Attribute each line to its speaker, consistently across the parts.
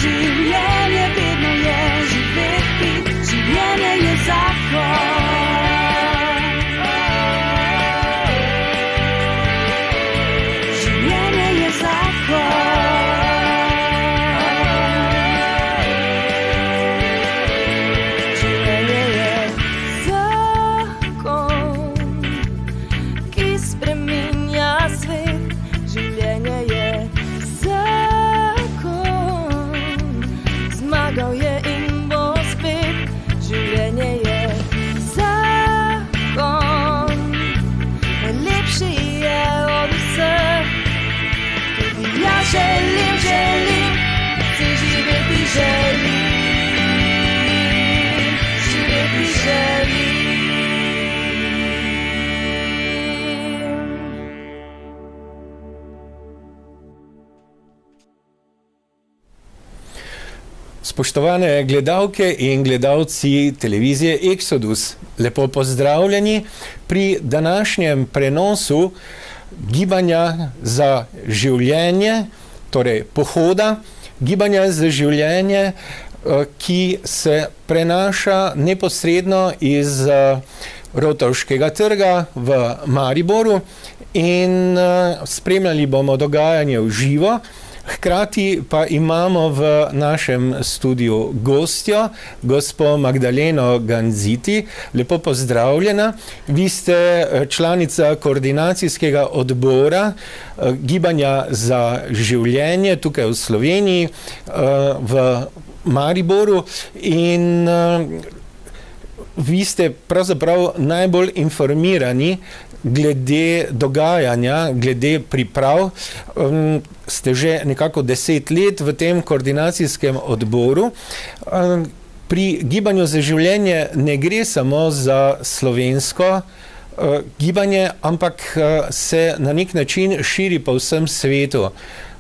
Speaker 1: Življenje vedno je živeti, življenje je zakon. Življenje je zakon. Ki spreminja svet, življenje je zakon. Zmagal je in bo spet, življenje je zakon. Najlepši je od vseh, tudi jaz želim si živeti želim.
Speaker 2: Spoštovane gledalke in gledalci televizije Exodus, lepo pozdravljeni pri današnjem prenosu gibanja za življenje, torej pohoda, gibanja za življenje, ki se prenaša neposredno iz Rotovškega trga v Mariboru in spremljali bomo dogajanje v živo. Hkrati pa imamo v našem studiu gostjo, gospo Magdaleno Ganziti. Lepo pozdravljena. Vi ste članica koordinacijskega odbora Gibanja za življenje tukaj v Sloveniji, v Mariboru in vi ste pravzaprav najbolj informirani glede dogajanja, glede priprav. Ste že nekako 10 let v tem koordinacijskem odboru. Pri Gibanju za življenje ne gre samo za slovensko gibanje, ampak se na nek način širi po vsem svetu,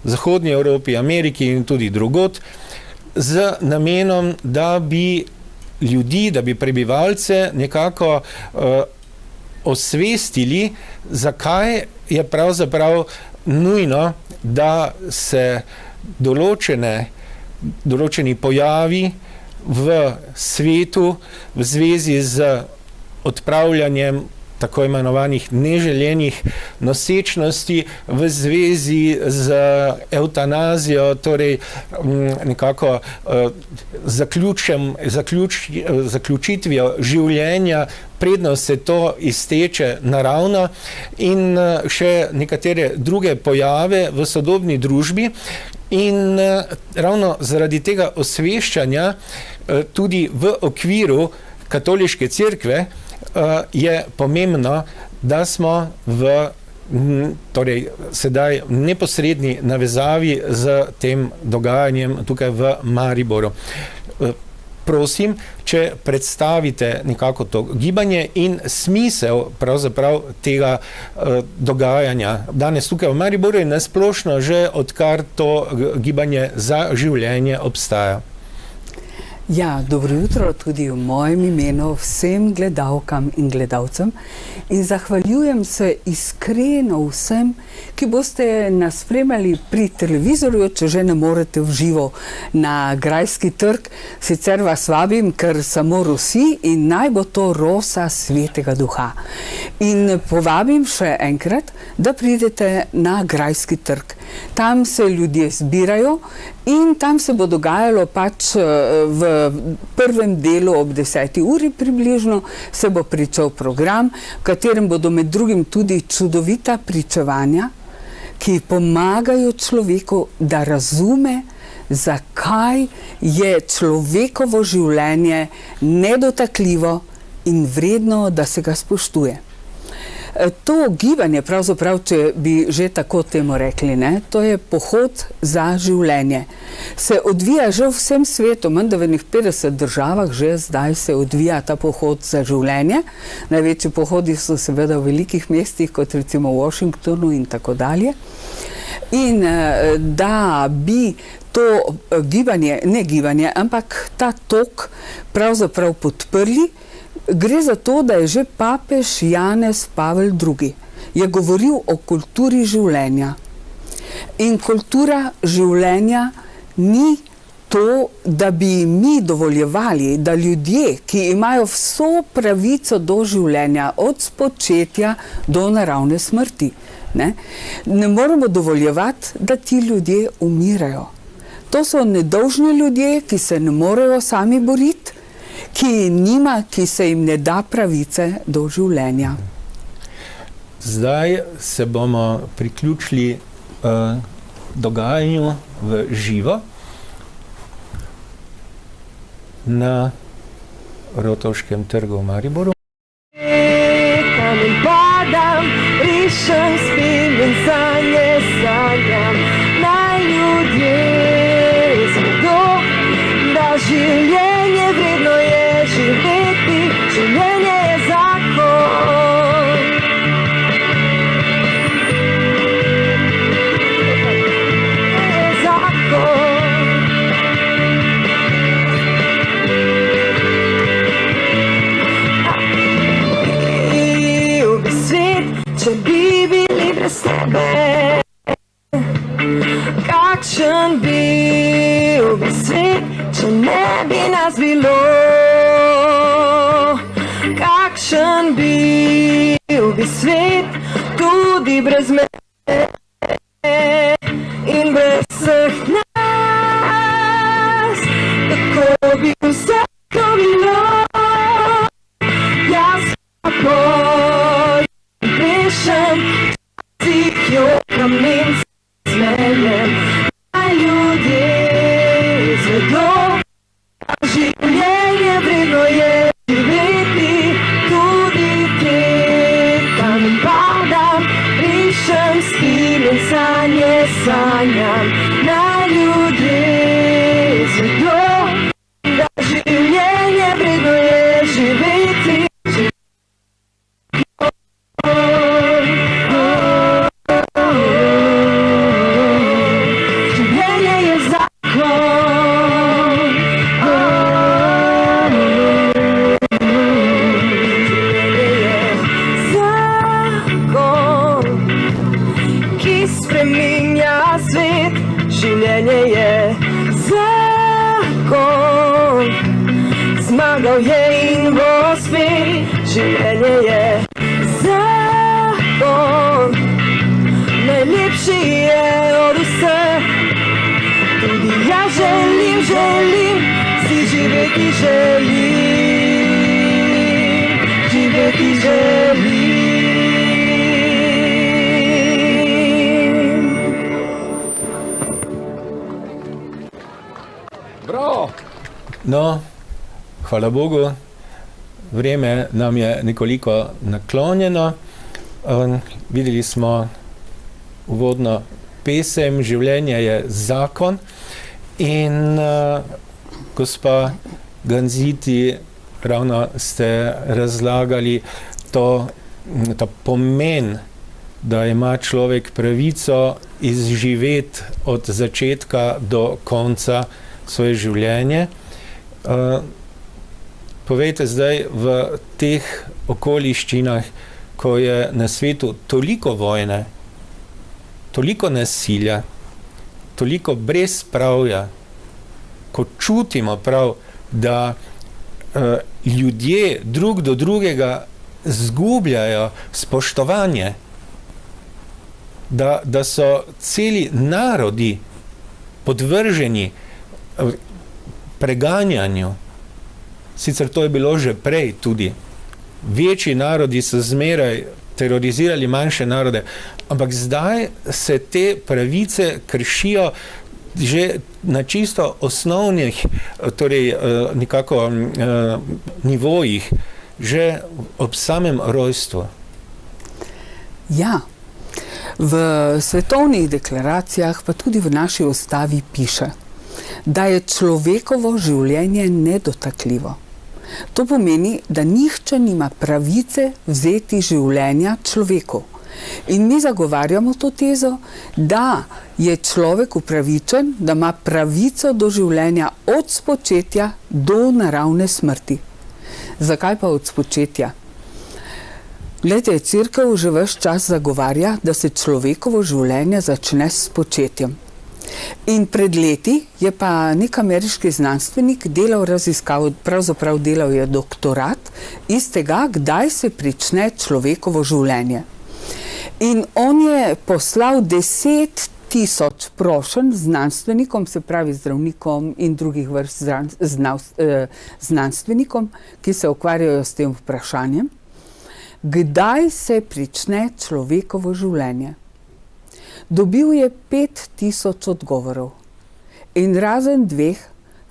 Speaker 2: v Zahodnji Evropi, Ameriki in tudi drugod, z namenom, da bi ljudi, da bi prebivalce nekako osvestili, zakaj je pravzaprav nujno, da se določeni pojavi v svetu v zvezi z odpravljanjem tako imenovanih neželenih nosečnosti, v zvezi z evtanazijo, torej nekako zaključitvijo življenja, predno se to izteče naravno, in še nekatere druge pojave v sodobni družbi. In ravno zaradi tega osveščanja tudi v okviru katoliške cerkve je pomembno, da smo sedaj v neposredni navezavi z tem dogajanjem tukaj v Mariboru. Prosim, če predstavite nekako to gibanje in smisel pravzaprav tega dogajanja. Danes tukaj v Mariboru je nasplošno že odkar to gibanje za življenje obstaja.
Speaker 3: Ja, dobro jutro tudi v mojem imenu vsem gledalkam in gledalcem in zahvaljujem se iskreno vsem, ki boste nas spremljali pri televizorju, če že ne morete v živo na Grajski trg. Sicer vas vabim, ker samo rosi in naj bo to rosa Svetega Duha. In povabim še enkrat, da pridete na Grajski trg. Tam se ljudje zbirajo in tam se bo dogajalo pač v prvem delu ob 10. uri približno se bo pričel program, v katerem bodo med drugim tudi čudovita pričevanja, ki pomagajo človeku, da razume, zakaj je človekovo življenje nedotakljivo in vredno, da se ga spoštuje. To gibanje, pravzaprav, če bi že tako temu rekli, to je pohod za življenje. Se odvija že v vsem svetu, menda v 50 državah že zdaj se odvija ta pohod za življenje. Največji pohodi so seveda v velikih mestih, kot recimo v Washingtonu in tako dalje. In da bi to gibanje, ne gibanje, ampak ta tok pravzaprav podprli, gre za to, da je že papež Janez Pavel II. Je govoril o kulturi življenja. In kultura življenja ni to, da bi mi dovoljevali, da ljudje, ki imajo vso pravico do življenja, od spočetja do naravne smrti, ne moremo dovoljevati, da ti ljudje umirajo. To so nedolžni ljudje, ki se ne morejo sami boriti, ki se jim ne da pravice do življenja.
Speaker 2: Zdaj se bomo priključili dogajanju v živo na Rotovškem trgu v Mariboru.
Speaker 1: Kamen padam, rišem, spim in sanje sanjam. Naj ljudje zvedo, da življenje vredno je živeti, življenje je zakon. Je zakon. Če bi bili brez tebe, kakšen bil bi svet, če ne bi nas bilo? Kakšen bil bi svet, tudi brez mene in brez vseh nas? Tako bi vse bilo, jaz pa jokam in smejem. Naj ljudje zvedo, da življenje vredno je živeti, tudi tekam in padam, rišem, spim in sanje sanjam. Naj ljudje zvedo, da življenje vredno je živeti. Življenje je zakon, zmagal je in bo spet. Življenje je zakon, najlepši je od vseh. Tudi jaz želim, si živeti želim.
Speaker 2: No, hvala Bogu, vreme nam je nekoliko naklonjeno. Videli smo uvodno pesem, življenje je zakon in gospa Ganziti, ravno ste razlagali ta pomen, da ima človek pravico izživeti od začetka do konca svoje življenje. Povejte zdaj, v teh okoliščinah, ko je na svetu toliko vojne, toliko nasilja, toliko brezpravja, ko čutimo prav, da ljudje drug do drugega zgubljajo spoštovanje, da so celi narodi podvrženi preganjanju. Sicer to je bilo že prej tudi. Večji narodi so zmeraj terorizirali manjše narode, ampak zdaj se te pravice kršijo že na čisto osnovnih, torej nekako nivojih, že ob samem rojstvu.
Speaker 3: Ja, v svetovnih deklaracijah, pa tudi v naši ustavi piše, da je človekovo življenje nedotakljivo. To pomeni, da nihče nima pravice vzeti življenja človeku. In mi zagovarjamo to tezo, da je človek upravičen, da ima pravico do življenja od spočetja do naravne smrti. Zakaj pa od spočetja? Glejte, Cerkev že ves čas zagovarja, da se človekovo življenje začne s spočetjem. In pred leti je pa nek ameriški znanstvenik delal raziskavo, pravzaprav delal je doktorat iz tega, kdaj se prične človekovo življenje. In on je poslal 10.000 prošenj znanstvenikom, se pravi zdravnikom in drugih vrst znanstvenikom, ki se ukvarjajo s tem vprašanjem, kdaj se prične človekovo življenje. Dobil je 5.000 odgovorov in razen 2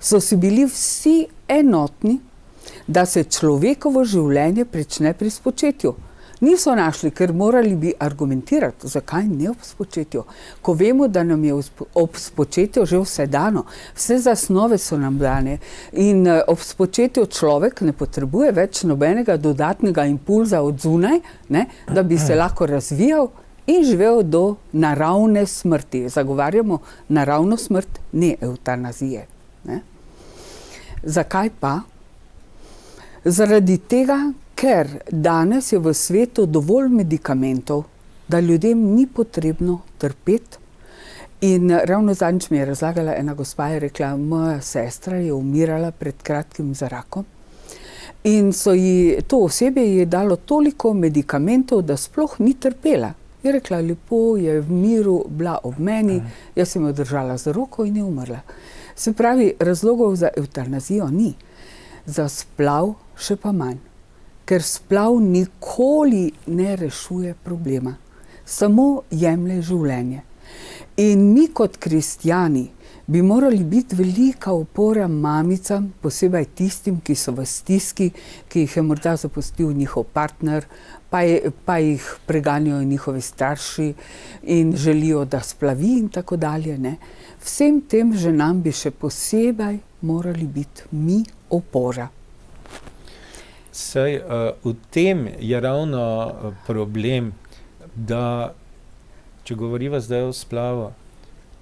Speaker 3: so si bili vsi enotni, da se človekovo življenje prične pri spočetju. Niso našli, ker morali bi argumentirati, zakaj ne ob spočetju. Ko vemo, da nam je ob spočetju že vse dano, vse zasnove so nam dane in ob spočetju človek ne potrebuje več nobenega dodatnega impulza od zunaj, ne, da bi se lahko razvijal in živel do naravne smrti. Zagovarjamo naravno smrt, ne evtanazije. Ne? Zakaj pa? Zaradi tega, ker danes je v svetu dovolj medikamentov, da ljudem ni potrebno trpeti. In ravno zadnjič mi je razlagala ena gospa, je rekla, moja sestra je umirala pred kratkim za rakom. In to osebje je dalo toliko medikamentov, da sploh ni trpela. Je rekla, lepo je v miru bila ob meni, jaz sem jo držala za roko in je umrla. Se pravi, razlogov za evtanazijo ni. Za splav še pa manj. Ker splav nikoli ne rešuje problema. Samo jemlje življenje. In mi kot kristjani bi morali biti velika opora mamicam, posebej tistim, ki so v stiski, ki jih je morda zapustil njihov partner, pa jih preganjajo njihovi starši in želijo, da splavi in tako dalje. Ne? Vsem tem ženam bi še posebej morali biti mi opora.
Speaker 2: Saj v tem je ravno problem, da če govoriva zdaj o splavu,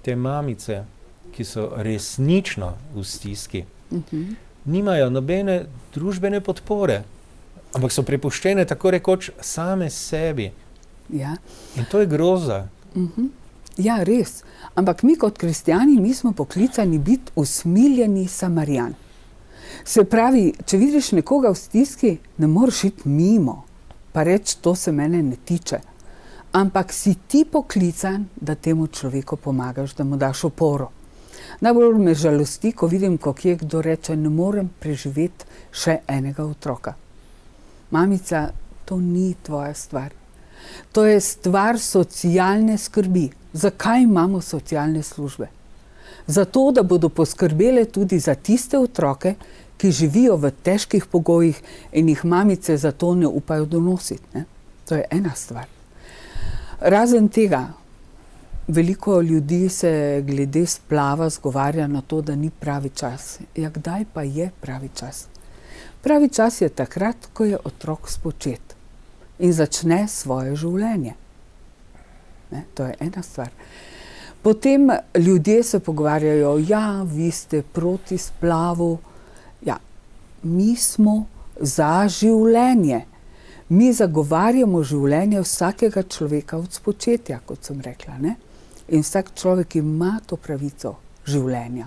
Speaker 2: te mamice, ki so resnično v stiski, nimajo nobene družbene podpore, ampak so prepuščene tako rekoč same sebi.
Speaker 3: Ja.
Speaker 2: In to je groza.
Speaker 3: Ja, res. Ampak mi kot kristjani, mi smo poklicani biti usmiljeni Samarijan. Se pravi, če vidiš nekoga v stiski, ne moreš iti mimo, pa reči, to se mene ne tiče. Ampak si ti poklican, da temu človeku pomagaš, da mu daš oporo. Najbolj me žalosti, ko vidim, ko kje kdo reče, ne morem preživeti še enega otroka. Mamica, to ni tvoja stvar. To je stvar socialne skrbi. Zakaj imamo socialne službe? Zato, da bodo poskrbele tudi za tiste otroke, ki živijo v težkih pogojih in jih mamice zato ne upajo donositi. Ne? To je ena stvar. Razen tega, veliko ljudi se glede splava zgovarja na to, da ni pravi čas. Ja, kdaj pa je pravi čas? Pravi čas je takrat, ko je otrok spočet in začne svoje življenje. Ne? To je ena stvar. Potem ljudje se pogovarjajo, ja, vi ste proti splavu. Ja, mi smo za življenje. Mi zagovarjamo življenje vsakega človeka od spočetja, kot sem rekla. Ne? In vsak človek ima to pravico življenja.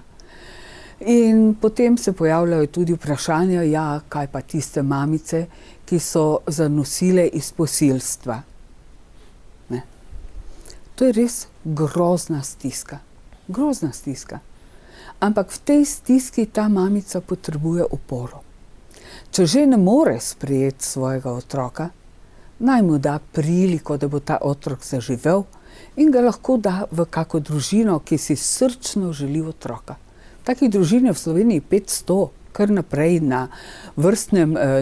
Speaker 3: In potem se pojavljajo tudi vprašanja, ja, kaj pa tiste mamice, ki so zanosile iz posilstva. Ne? To je res grozna stiska. Grozna stiska. Ampak v tej stiski ta mamica potrebuje oporo. Če že ne more sprejeti svojega otroka, naj mu da priliko, da bo ta otrok zaživel in ga lahko da v kako družino, ki si srčno želi otroka. Takih družin je v Sloveniji 500, kar naprej na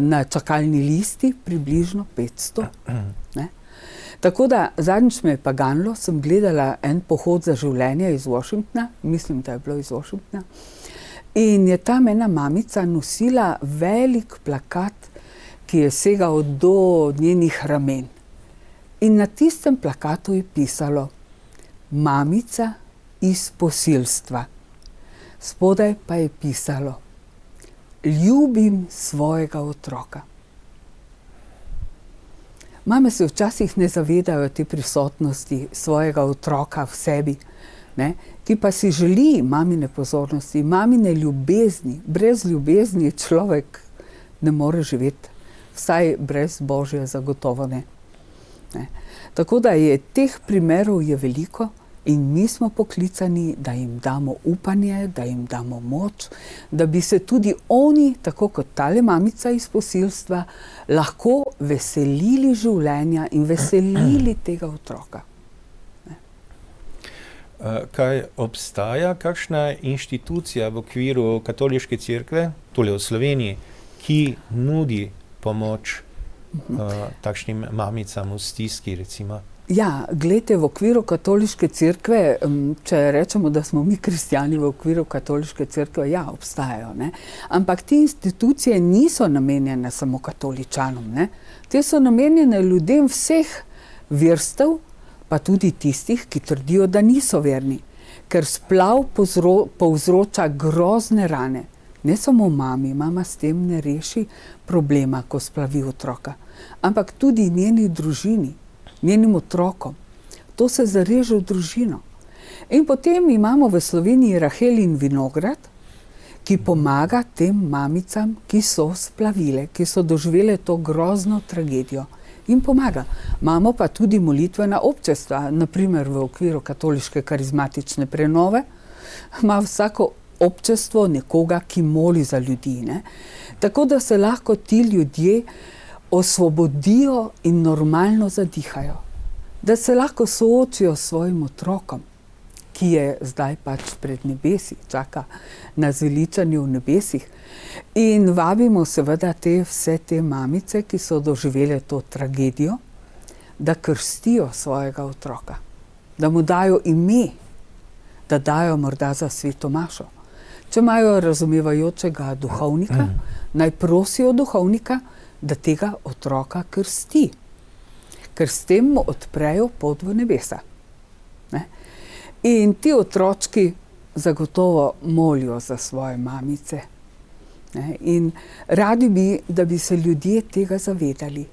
Speaker 3: na čakalni listi, približno 500. Ne? Tako da zadnjič me je pa ganilo, sem gledala en pohod za življenje iz Washingtona, mislim, da je bilo iz Washingtona, in je tam ena mamica nosila velik plakat, ki je segal do njenih ramen. In na tistem plakatu je pisalo mamica iz posilstva. Spodaj pa je pisalo ljubim svojega otroka. Mame se včasih ne zavedajo te prisotnosti svojega otroka v sebi, ne? ki pa si želi mamine pozornosti, mamine ljubezni. Brez ljubezni človek ne more živeti, vsaj brez Božje zagotovo ne. Tako da je teh primerov je veliko in mi smo poklicani, da jim damo upanje, da jim damo moč, da bi se tudi oni, tako kot tale mamica iz posilstva, lahko veselili življenja in veselili tega otroka.
Speaker 2: Kaj obstaja kakšna inštitucija v okviru katoliške cerkve, tole v Sloveniji, ki nudi pomoč takšnim mamicam v stiski, recimo?
Speaker 3: Ja, glejte, v okviru katoliške cerkve, če rečemo, da smo mi kristjani v okviru katoliške cerkve, ja, obstajajo, ne. Ampak te institucije niso namenjene samo katoličanom, ne. Te so namenjene ljudem vseh verstev, pa tudi tistih, ki trdijo, da niso verni. Ker splav povzroča grozne rane. Ne samo mami, mama s tem ne reši problema, ko splavi otroka, ampak tudi njeni družini, njenim otrokom. To se zareže v družino. In potem imamo v Sloveniji Rahelin vinograd, ki pomaga tem mamicam, ki so splavile, ki so doživele to grozno tragedijo. In pomaga. Imamo pa tudi molitvena občestva, naprimer v okviru katoliške karizmatične prenove, ima vsako občestvo nekoga, ki moli za ljudi, ne. Tako da se lahko ti ljudje osvobodijo in normalno zadihajo. Da se lahko soočijo s svojim otrokom, ki je zdaj pač pred nebesi, čaka na zveličanje v nebesih. In vabimo seveda vse te mamice, ki so doživele to tragedijo, da krstijo svojega otroka, da mu dajo ime, da dajo morda za sveto mašo. Če imajo razumevajočega duhovnika, naj prosijo duhovnika, da tega otroka krsti. Ker s tem mu odprejo pot v nebesa. Ne? In ti otročki zagotovo molijo za svoje mamice. Ne? In radi bi, da bi se ljudje tega zavedali.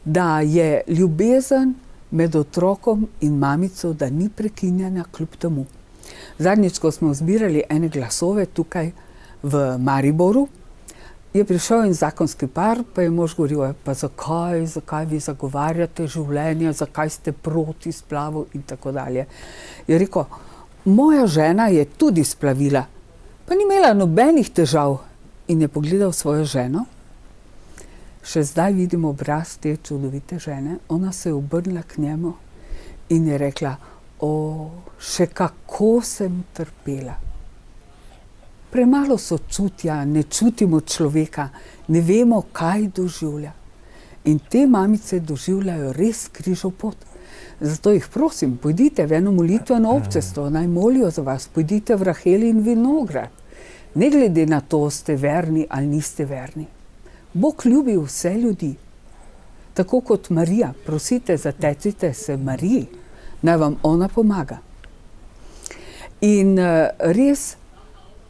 Speaker 3: Da je ljubezen med otrokom in mamico, da ni prekinjena kljub temu. Zadnjič, ko smo zbirali ene glasove tukaj v Mariboru, je prišel en zakonski par, pa je mož govoril, pa zakaj vi zagovarjate življenje, zakaj ste proti splavu in tako dalje. Je rekel, moja žena je tudi splavila, pa ni imela nobenih težav. In je pogledal svojo ženo, še zdaj vidim obraz te čudovite žene, ona se je obrnila k njemu in je rekla, še kako sem trpela. Premalo sočutja, ne čutimo človeka, ne vemo, kaj doživlja. In te mamice doživljajo res križov pot. Zato jih prosim, pojdite v eno molitveno občestvo, naj molijo za vas, pojdite v Rahelin vinograd. Ne glede na to, ste verni ali niste verni. Bog ljubi vse ljudi. Tako kot Marija, prosite, zatecite se Mariji, naj vam ona pomaga. In res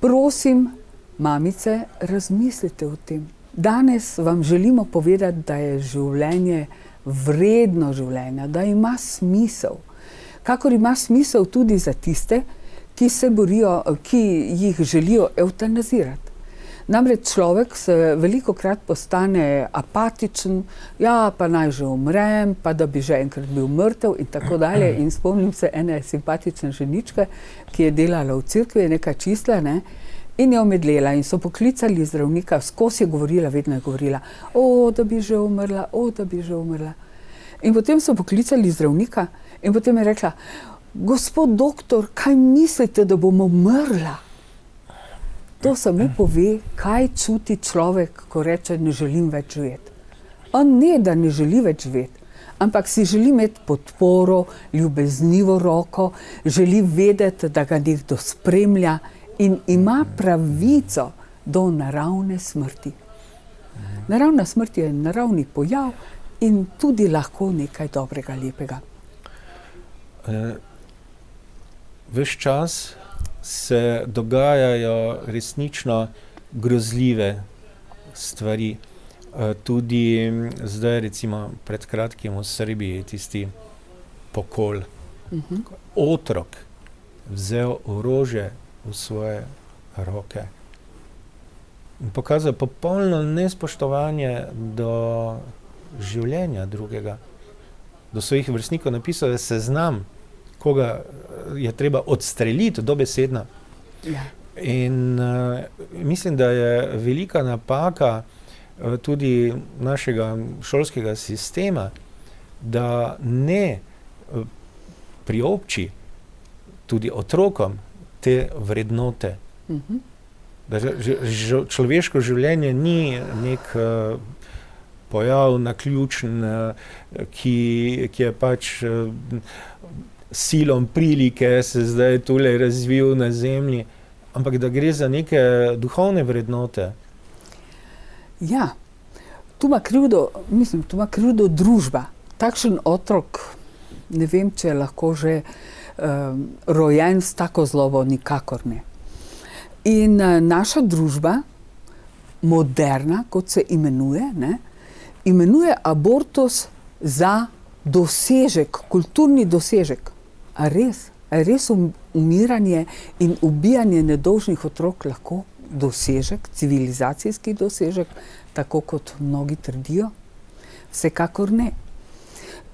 Speaker 3: prosim, mamice, razmislite o tem. Danes vam želimo povedati, da je življenje vredno življenja, da ima smisel. Kakor ima smisel tudi za tiste, ki se borijo, ki jih želijo evtanazirati. Namreč človek se velikokrat postane apatičen, ja, pa naj že umrem, pa da bi že enkrat bil mrtev in tako dalje. In spomnim se ene simpatične ženičke, ki je delala v cerkvi, nekaj čistila, ne, in je omedlela in so poklicali zdravnika, skozi je govorila, vedno je govorila, da bi že umrla, da bi že umrla. In potem so poklicali zdravnika in potem je rekla, gospod doktor, kaj mislite, da bom umrla? To samo pove, kaj čuti človek, ko reče, ne želim več živeti. On ne, da ne želi več živeti, ampak si želi imeti podporo, ljubeznivo roko, želi vedeti, da ga nekdo spremlja in ima pravico do naravne smrti. Naravna smrt je naravni pojav in tudi lahko nekaj dobrega, lepega.
Speaker 2: Ves čas se dogajajo resnično grozljive stvari. Tudi zdaj, recimo pred kratkim v Srbiji, tisti pokol. Otrok, vzel orožje v svoje roke in pokazal popolno nespoštovanje do življenja drugega, do svojih vrstnikov. Napisal je seznam, koga je treba odstreliti, dobesedno.
Speaker 3: Ja.
Speaker 2: In mislim, da je velika napaka tudi našega šolskega sistema, da ne priobči tudi otrokom te vrednote. Da človeško življenje ni nek pojav naključen, ki je pač silom prilike se zdaj tule razvil na zemlji, ampak da gre za neke duhovne vrednote.
Speaker 3: Ja, tu ima krivdo družba. Takšen otrok, ne vem, če je lahko že rojen s tako zlobo, nikakor ne. In naša družba, moderna, kot se imenuje, imenuje abortus za dosežek, kulturni dosežek. A res? A je res umiranje in ubijanje nedolžnih otrok lahko dosežek, civilizacijski dosežek, tako kot mnogi trdijo? Vsekakor ne.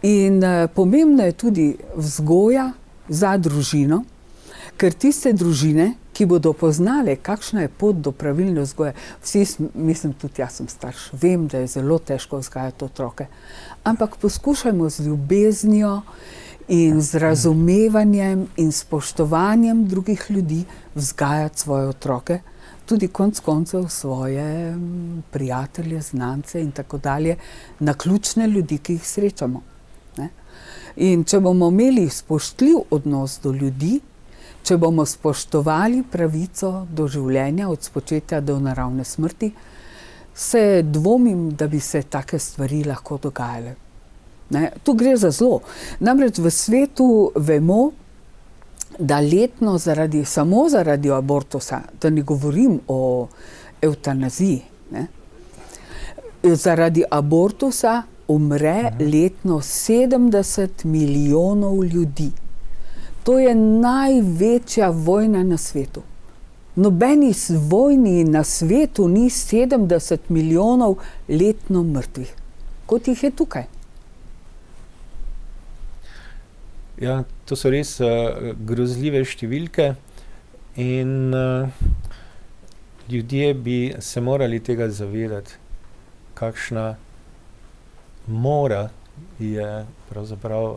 Speaker 3: In pomembna je tudi vzgoja za družino, ker tiste družine, ki bodo poznale, kakšna je pot do pravilne vzgoje, mislim, tudi jaz sem starš, vem, da je zelo težko vzgajati otroke, ampak poskušajmo z ljubeznijo in z razumevanjem in spoštovanjem drugih ljudi vzgajati svoje otroke, tudi konec koncev svoje prijatelje, znance in tako dalje, naključne ljudi, ki jih srečamo. In če bomo imeli spoštljiv odnos do ljudi, če bomo spoštovali pravico do življenja od spočetja do naravne smrti, se dvomim, da bi se take stvari lahko dogajale. Tu gre za zlo. Namreč v svetu vemo, da letno samo zaradi abortusa, da ne govorim o evtanaziji, zaradi abortusa umre letno 70 milijonov ljudi. To je največja vojna na svetu. Nobeni vojni na svetu ni 70 milijonov letno mrtvih, kot jih je tukaj.
Speaker 2: Ja, to so res grozljive številke in ljudje bi se morali tega zavedati, kakšna mora je pravzaprav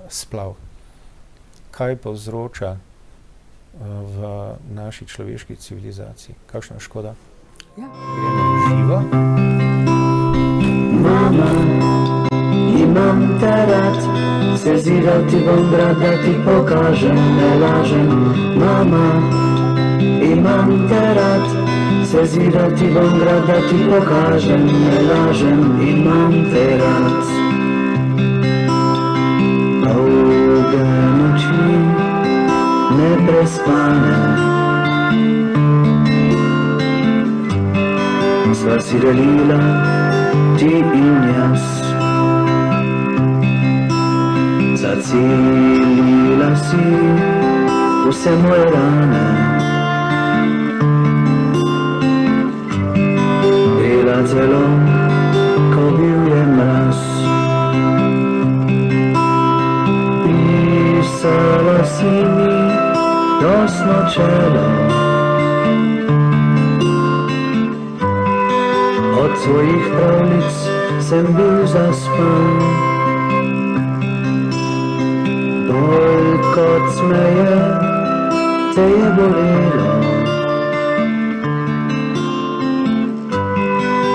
Speaker 2: splav. Kaj povzroča v naši človeški civilizaciji? Kakšna škoda?
Speaker 3: Ja.
Speaker 2: Gremo v živo.
Speaker 1: Mama, imam te rad, se ziral ti bom brat, da ti pokažem, ne lažem. Mama, imam te rad, se ziral ti bom brat, da ti pokažem, ne lažem. Imam te rad. Dolge noči, neprespane, sva si delila ti in jaz. Zacilila si vse moje rane, bila celo, ko bil je mraz. Pisala si mi dosno čelo, od svojih pravljic sem bil zaspan. Bolj kot smeje, te je bolelo,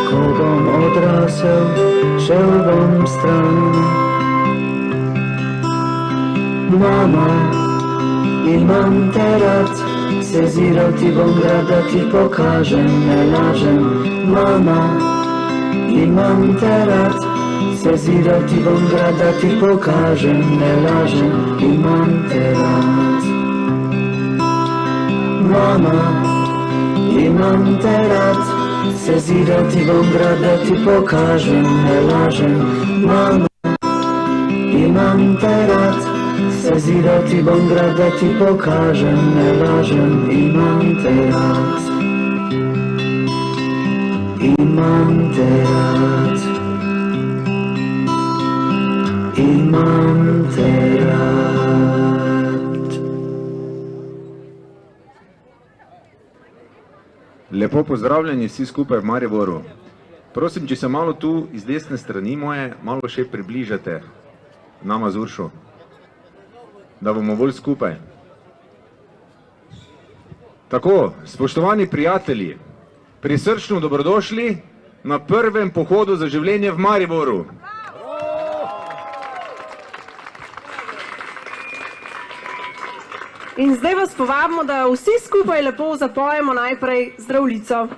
Speaker 1: ko bom odrasel, šel bom stran. Mama, imam te rad, se ziral ti bom grad, da ti pokažem, ne lažem. Mama, imam te rad, se ziral ti bom grad, da ti pokažem, ne lažem. Imam te rad. Mama, imam te rad, se ziral ti bom grad, da ti pokažem, ne lažem. Mama, imam te rad, Seziral ti bom grad, da ti pokažem, ne lažem, imam te rad. Imam te rad. Imam te rad.
Speaker 4: Lepo pozdravljeni vsi skupaj v Mariboru. Prosim, če se malo tu iz desne strani moje, malo še približate nama z Uršo, da bomo bolj skupaj. Tako, spoštovani prijatelji, prisrčno dobrodošli na prvem pohodu za življenje v Mariboru.
Speaker 5: In zdaj vas povabimo, da vsi skupaj lepo zapojemo najprej Zdravljico.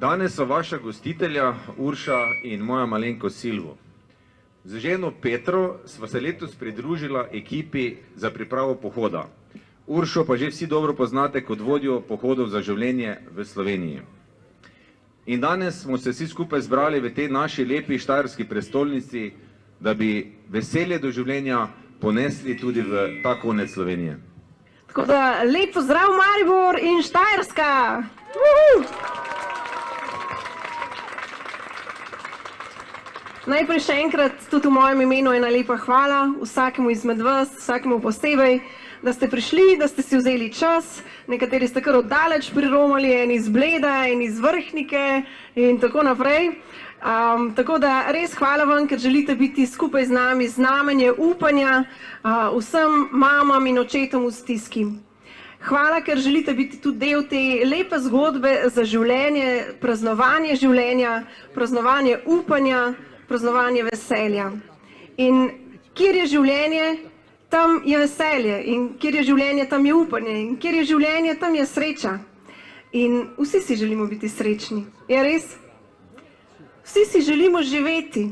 Speaker 4: Danes so vaša gostitelja Urša in moja malenkost Silvo. Z ženo Petro sva se letos pridružila ekipi za pripravo pohoda. Uršo pa že vsi dobro poznate kot vodjo pohodov za življenje v Sloveniji. In danes smo se vsi skupaj zbrali v tej naši lepi štajerski prestolnici, da bi veselje do življenja ponesli tudi v ta konec Slovenije.
Speaker 5: Tako da lep pozdrav Maribor in Štajerska! Najprej še enkrat tudi v mojem imenu ena lepa hvala vsakemu izmed vas, vsakemu posebej, da ste prišli, da ste si vzeli čas. Nekateri ste kar oddaleč priromali, en iz Bleda, en iz Vrhnike in tako naprej. Tako da res hvala vam, ker želite biti skupaj z nami, znamenje upanja vsem mamam in očetom v stiski. Hvala, ker želite biti tudi del te lepe zgodbe za življenje, praznovanje življenja, praznovanje upanja, praznovanje veselja. In kjer je življenje, tam je veselje. In kjer je življenje, tam je upanje. In kjer je življenje, tam je sreča. In vsi si želimo biti srečni. Je res? Vsi si želimo živeti.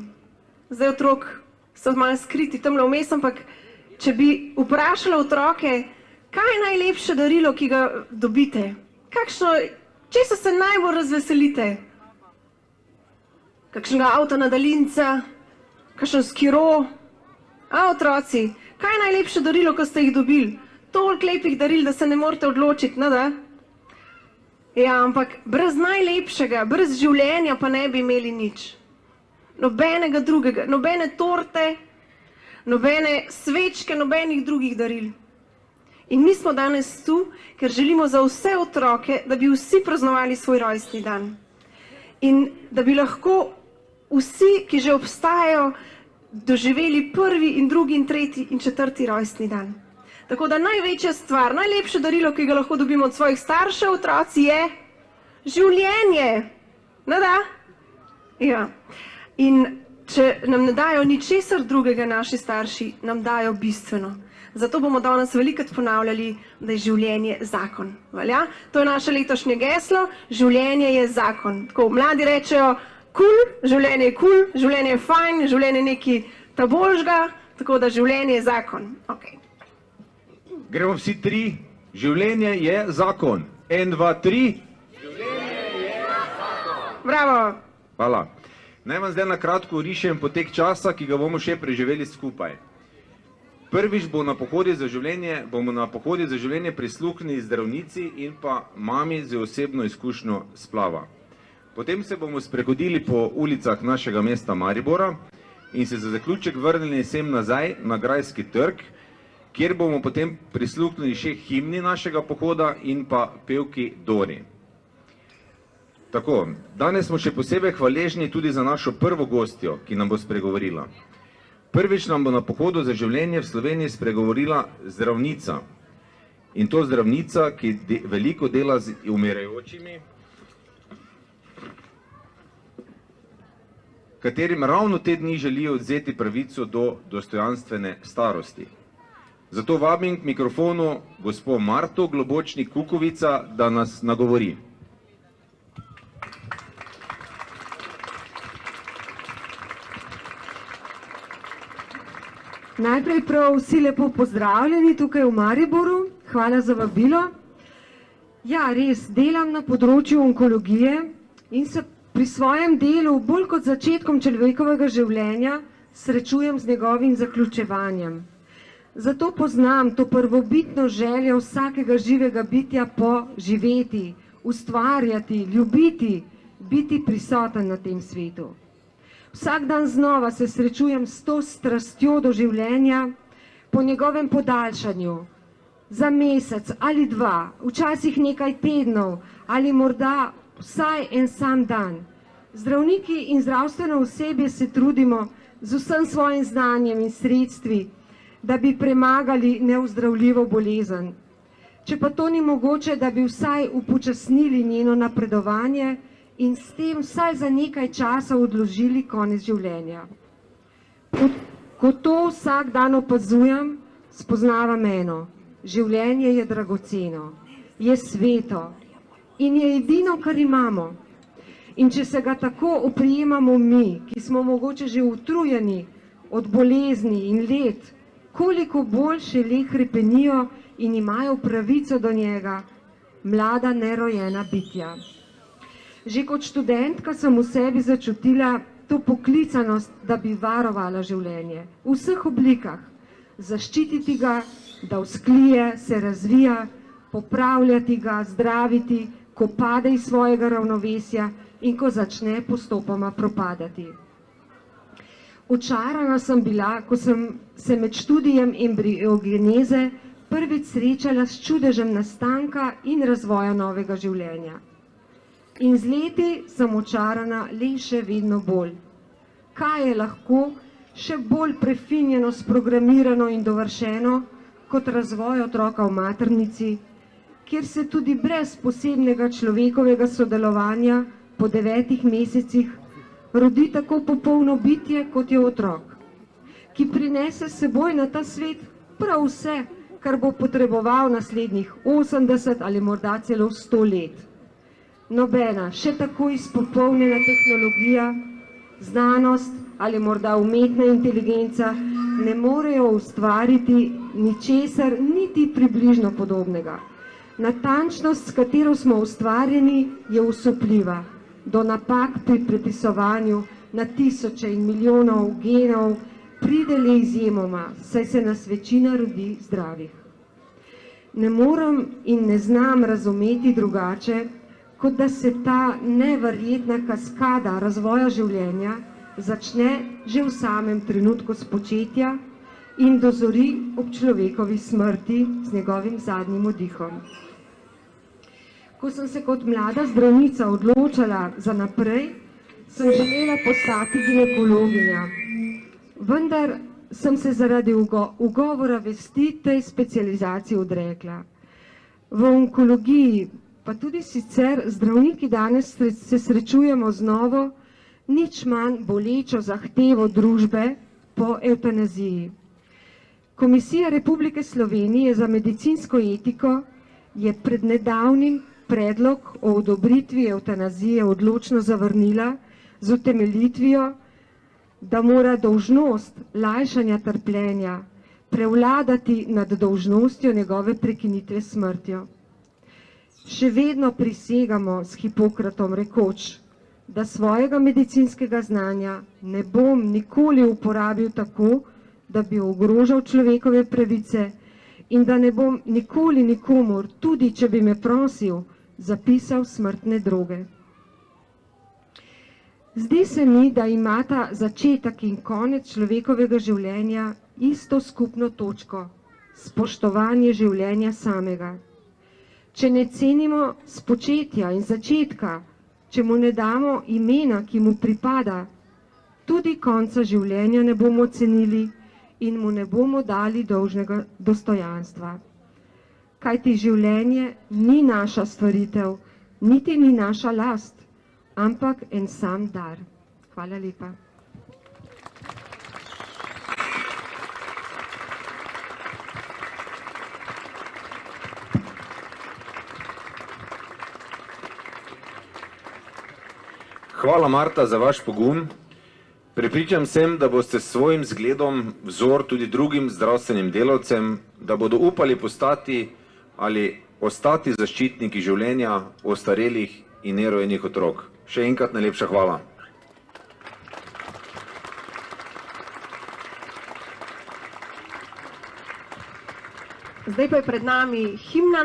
Speaker 5: Zdaj otrok so malo skriti tamle vmes, ampak če bi vprašala otroke, kaj je najlepše darilo, ki ga dobite? Česa se najbolj razveselite? Kakšnega avta na daljinca, kakšen skiro. Otroci, kaj je najlepše darilo, ko ste jih dobili? Toliko lepih daril, da se ne morete odločiti, ne da? Ja, ampak brez najlepšega, brez življenja pa ne bi imeli nič. Nobenega drugega, nobene torte, nobene svečke, nobenih drugih daril. In mi smo danes tu, ker želimo za vse otroke, da bi vsi praznovali svoj rojstni dan. In da bi lahko vsi, ki že obstajajo, doživeli prvi in drugi in tretji in četrti rojstni dan. Tako da največja stvar, najlepše darilo, ki ga lahko dobimo od svojih staršev, otroci, je življenje. Ne da? Ja. In če nam ne dajo ničesar drugega naši starši, nam dajo bistveno. Zato bomo danes velikokrat ponavljali, da je življenje zakon. Velja? To je naše letošnje geslo, življenje je zakon. Tako mladi rečejo, življenje je kul, življenje je fajn, življenje je nekaj ta božga, tako da življenje je zakon. Okay.
Speaker 4: Gremo vsi tri, življenje je zakon. 1, 2, 3.
Speaker 5: Življenje je zakon. Bravo.
Speaker 4: Hvala. Naj vam zdaj na kratko rišem potek časa, ki ga bomo še preživeli skupaj. Prvič bomo na pohodih za življenje prisluhnili zdravnici in pa mami z osebno izkušnjo splava. Potem se bomo sprehodili po ulicah našega mesta Maribora in se za zaključek vrnili sem nazaj na Grajski trg, kjer bomo potem prisluhnili še himni našega pohoda in pa pevki Dori. Tako, danes smo še posebej hvaležni tudi za našo prvo gostjo, ki nam bo spregovorila. Prvič nam bo na pohodu za življenje v Sloveniji spregovorila zdravnica. In to zdravnica, ki veliko dela z umirajočimi, katerim ravno te dni želijo odzeti pravico do dostojanstvene starosti. Zato vabim k mikrofonu gospo Marto Globočnik Kukovica, da nas nagovori.
Speaker 6: Najprej prav vsi lepo pozdravljeni tukaj v Mariboru. Hvala za vabilo. Ja, res, delam na področju onkologije in se pri svojem delu, bolj kot začetkom človekovega življenja, srečujem z njegovim zaključevanjem. Zato poznam to prvobitno željo vsakega živega bitja po živeti, ustvarjati, ljubiti, biti prisoten na tem svetu. Vsak dan znova se srečujem s to strastjo do življenja, po njegovem podaljšanju, za mesec ali dva, včasih nekaj tednov ali morda vsaj en sam dan. Zdravniki in zdravstveno osebje se trudimo z vsem svojim znanjem in sredstvi, da bi premagali neozdravljivo bolezen. Če pa to ni mogoče, da bi vsaj upočasnili njeno napredovanje in s tem vsaj za nekaj časa odložili konec življenja. Ko to vsak dan opazujem, spoznavam eno. Življenje je dragoceno, je sveto in je edino, kar imamo. In če se ga tako oprijemamo mi, ki smo mogoče že utrujeni od bolezni in let, koliko bolj šele hrepenijo in imajo pravico do njega mlada nerojena bitja. Že kot študentka sem v sebi začutila to poklicanost, da bi varovala življenje v vseh oblikah, zaščititi ga, da vzklije, se razvija, popravljati ga, zdraviti, ko pade iz svojega ravnovesja in ko začne postopoma propadati. Očarana sem bila, ko sem se med študijem embriogeneze prvič srečala s čudežem nastanka in razvoja novega življenja. In z leti sem očarana le še vedno bolj. Kaj je lahko še bolj prefinjeno, sprogramirano in dovršeno kot razvoj otroka v maternici, kjer se tudi brez posebnega človekovega sodelovanja po 9 mesecih rodi tako popolno bitje, kot je otrok, ki prinese s seboj na ta svet prav vse, kar bo potreboval naslednjih 80 ali morda celo 100 let. Nobena še tako izpopolnjena tehnologija, znanost ali morda umetna inteligenca ne morejo ustvariti ničesar niti približno podobnega. Natančnost, s katero smo ustvarjeni, je osupljiva. Do napak pri prepisovanju na tisoče in milijonov genov pride le izjemoma, saj se nas večina rodi zdravih. Ne morem in ne znam razumeti drugače, kot da se ta neverjetna kaskada razvoja življenja začne že v samem trenutku spočetja in dozori ob človekovi smrti z njegovim zadnjim oddihom. Ko sem se kot mlada zdravnica odločala za naprej, sem želela postati ginekologinja. Vendar sem se zaradi ugovora vesti tej specializaciji odrekla. V onkologiji, pa tudi sicer zdravniki danes se srečujemo z novo, nič manj bolečo zahtevo družbe po evtanaziji. Komisija Republike Slovenije za medicinsko etiko je pred nedavnim predlog o odobritvi evtanazije odločno zavrnila z utemeljitvijo, da mora dolžnost lajšanja trpljenja prevladati nad dolžnostjo njegove prekinitve s smrtjo. Še vedno prisegamo s Hipokratom rekoč, da svojega medicinskega znanja ne bom nikoli uporabil tako, da bi ogrožal človekove pravice in da ne bom nikoli nikomur, tudi če bi me prosil, zapisal smrtne droge. Zdi se mi, da imata začetek in konec človekovega življenja isto skupno točko, spoštovanje življenja samega. Če ne cenimo spočetja in začetka, če mu ne damo imena, ki mu pripada, tudi konca življenja ne bomo cenili in mu ne bomo dali dolžnega dostojanstva. Kajti življenje ni naša stvaritev, niti ni naša last, ampak en sam dar. Hvala lepa.
Speaker 4: Hvala, Marta, za vaš pogum. Prepričan sem, da boste s svojim zgledom vzor tudi drugim zdravstvenim delavcem, da bodo upali postati ali ostati zaščitniki življenja ostarelih in nerojenih otrok. Še enkrat najlepša hvala.
Speaker 5: Zdaj pa je pred nami himna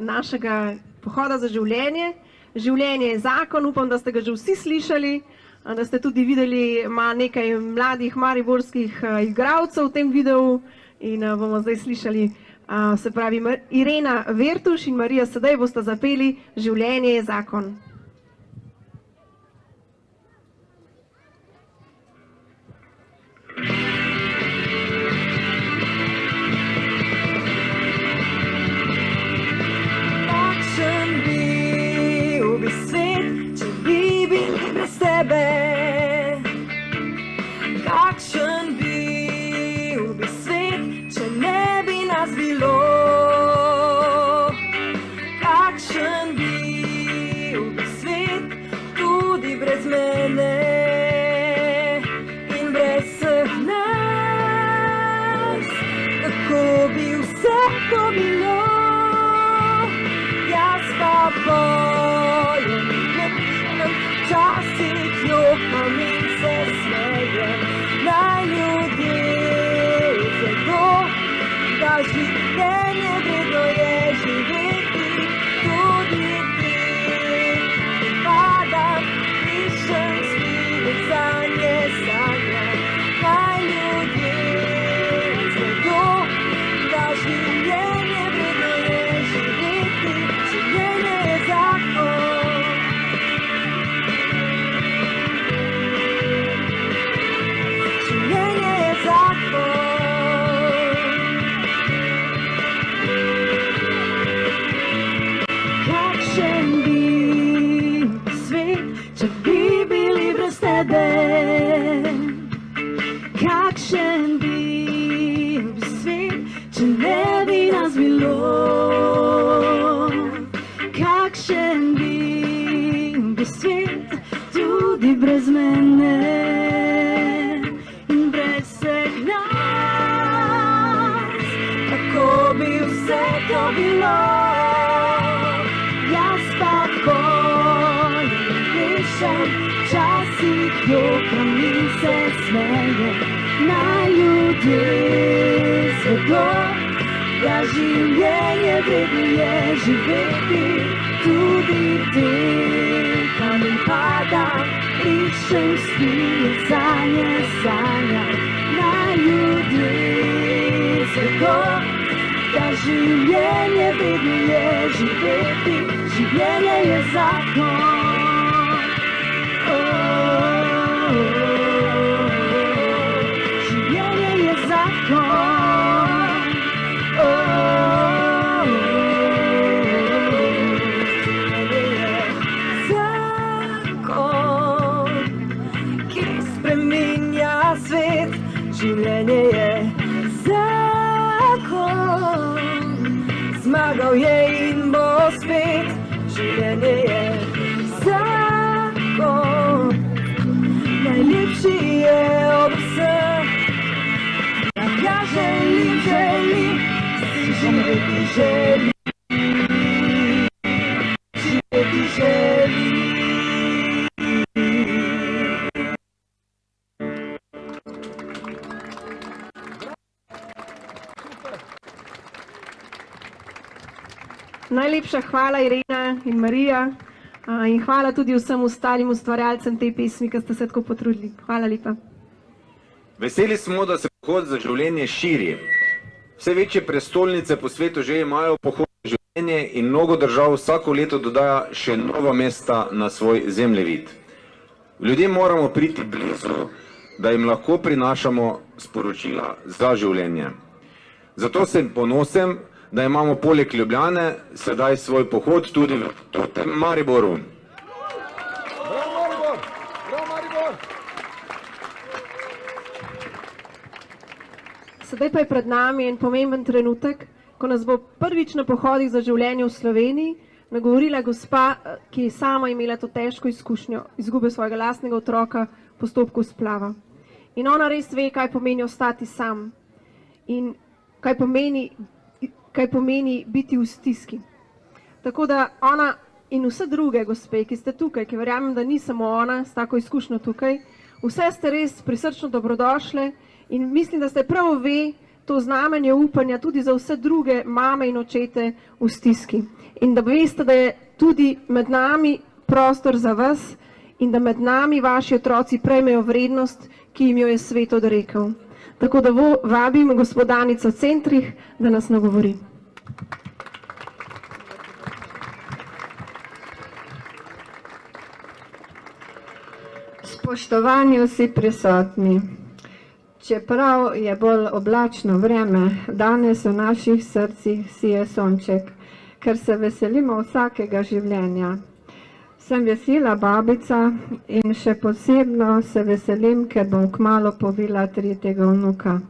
Speaker 5: našega pohoda za življenje. Življenje je zakon, upam, da ste ga že vsi slišali, da ste tudi videli, ima nekaj mladih mariborskih igralcev v tem videu in bomo zdaj slišali, se pravi, Irena Vertuš in Marija Sedej bosta zapeli Življenje je zakon.
Speaker 1: Kakšen bil bi svet, če ne bi nas bilo? Kakšen bil bi svet, tudi brez mene in brez vseh nas? Kako bi vse to bilo? Jaz pa bojem, včasih jokam in se smejem. Naj ljudje vedo, da življenje vredno je živeti, tudi ti pripadam, pišem spivek sanje, sanjam. Naj ljudje vedo, da življenje vredno je živeti, življenje je zakon. Kakšen bil bi svet, če ne bi nas bilo? Kakšen bil bi svet, tudi brez mene in brez vseh nas? Kako bi vse to bilo? Jaz pa bojem, pišem, včasih jokam in se smejem. Naj ljudje vedo, da življenje vredno je živeti, tudi dekam in padam, pišem spivek sanje, sanjam. Naj ljudje vedo, da življenje vredno je živeti, življenje je zakon. Življenje je zakon, zmagal je in bo spet. Življenje je zakon, najlepši je od vseh. Ja želim, si živeti želim, živeti želim.
Speaker 5: Najlepša hvala Irena in Marija in hvala tudi vsem ostalim ustvarjalcem te pesmi, ki ste se tako potrudili. Hvala lepa.
Speaker 4: Veseli smo, da se pohod za življenje širi. Vse večje prestolnice po svetu že imajo pohod za življenje in mnogo držav vsako leto dodaja še nova mesta na svoj zemljevid. Ljudje moramo priti blizu, da jim lahko prinašamo sporočila za življenje. Zato sem ponosen, da imamo poleg Ljubljane sedaj svoj pohod tudi v Mariboru.
Speaker 5: Sedaj pa je pred nami en pomemben trenutek, ko nas bo prvič na pohodih za življenje v Sloveniji nagovorila gospa, ki je sama imela to težko izkušnjo izgube svojega lastnega otroka v postopku splava. In ona res ve, kaj pomeni ostati sam in kaj pomeni biti v stiski. Tako da ona in vse druge gospe, ki ste tukaj, ki verjamem, da ni samo ona s tako izkušnjo tukaj, vse ste res prisrčno dobrodošle in mislim, da ste prav ve to znamenje upanja tudi za vse druge mame in očete v stiski. In da veste, da je tudi med nami prostor za vas in da med nami vaši otroci prejmejo vrednost, ki jim jo je svet odrekel. Tako da vabim gospodanico Centrih, da nas nagovori.
Speaker 6: Spoštovani vsi prisotni, čeprav je bolj oblačno vreme, danes v naših srcih sije sonček, ker se veselimo vsakega življenja. Sem vesela babica in še posebno se veselim, ker bom kmalu povila 3. vnuka.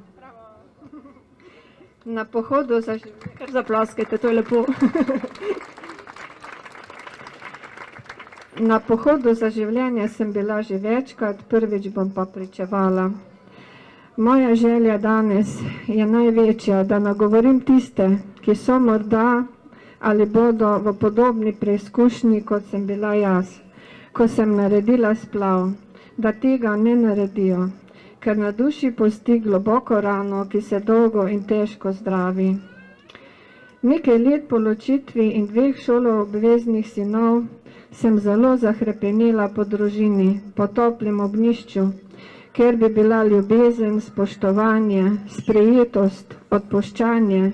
Speaker 6: Na pohodu za življenje...
Speaker 5: Kar zaploskajte, to je lepo.
Speaker 6: Na pohodu za življenje sem bila že večkrat, prvič bom pa pričevala. Moja želja danes je največja, da nagovorim tiste, ki so morda ali bodo v podobni preizkušnji, kot sem bila jaz, ko sem naredila splav, da tega ne naredijo, ker na duši pusti globoko rano, ki se dolgo in težko zdravi. Nekaj let po ločitvi in 2 šoloobveznih sinov sem zelo zahrepenela po družini, po toplem ognjišču, kjer bi bila ljubezen, spoštovanje, sprejetost, odpuščanje,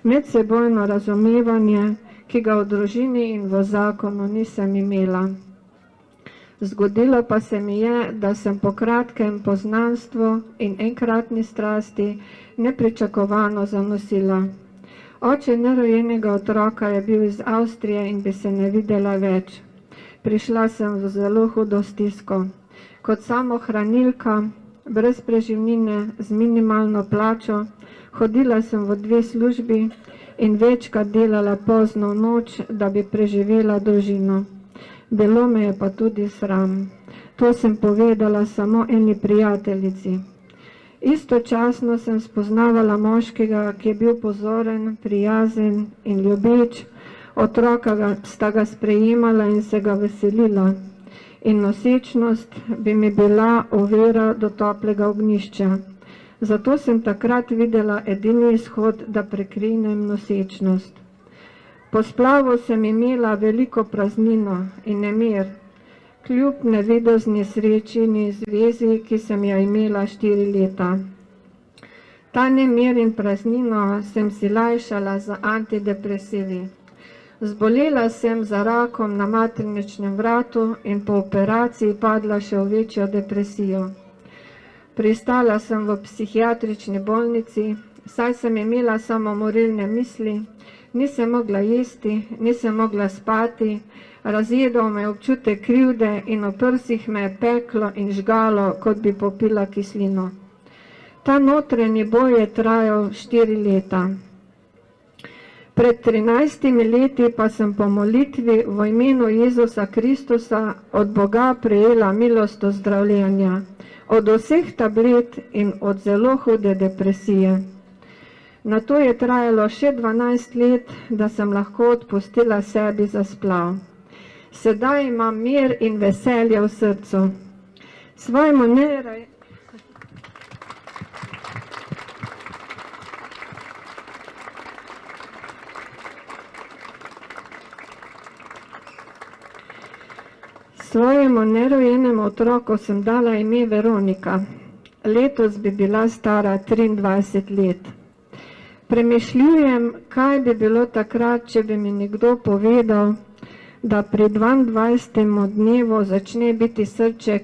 Speaker 6: medsebojno razumevanje, ki ga v družini in v zakonu nisem imela. Zgodilo pa se mi je, da sem po kratkem poznanstvu in enkratni strasti nepričakovano zanosila. Oče nerojenega otroka je bil iz Avstrije in bi se ne videla več. Prišla sem v zelo hudo stisko. Kot samohranilka, brez preživnine, z minimalno plačo, hodila sem v 2 službi in večkrat delala pozno v noč, da bi preživela družino. Bilo me je pa tudi sram. To sem povedala samo eni prijateljici. Istočasno sem spoznavala moškega, ki je bil pozoren, prijazen in ljubeč. Otroka sta ga sprejemala in se ga veselila. In nosečnost bi mi bila ovira do toplega ognjišča. Zato sem takrat videla edini izhod, da prekrinem nosečnost. Po splavu sem imela veliko praznino in nemir, kljub nevidozni sreči in zvezi, ki sem jo imela 4 leta. Ta nemir in praznino sem si lajšala z antidepresivi. Zbolela sem za rakom na materničnem vratu in po operaciji padla še v večjo depresijo. Pristala sem v psihiatrični bolnici, saj sem imela samomorilne misli, nisem mogla jesti, nisem mogla spati, razjedal me občutek krivde in v prsih me je peklo in žgalo, kot bi popila kislino. Ta notranji boj je trajal 4 leta. Pred 13 leti pa sem po molitvi v imenu Jezusa Kristusa od Boga prejela milost ozdravljenja, od vseh tablet in od zelo hude depresije. Nato je trajalo še 12 let, da sem lahko odpustila sebi za splav. Sedaj imam mir in veselje v srcu. Svojemu Svojemu nerojenemu otroku sem dala ime Veronika. Letos bi bila stara 23 let. Premišljujem, kaj bi bilo takrat, če bi mi nekdo povedal, da pri 22. dnevu začne biti srček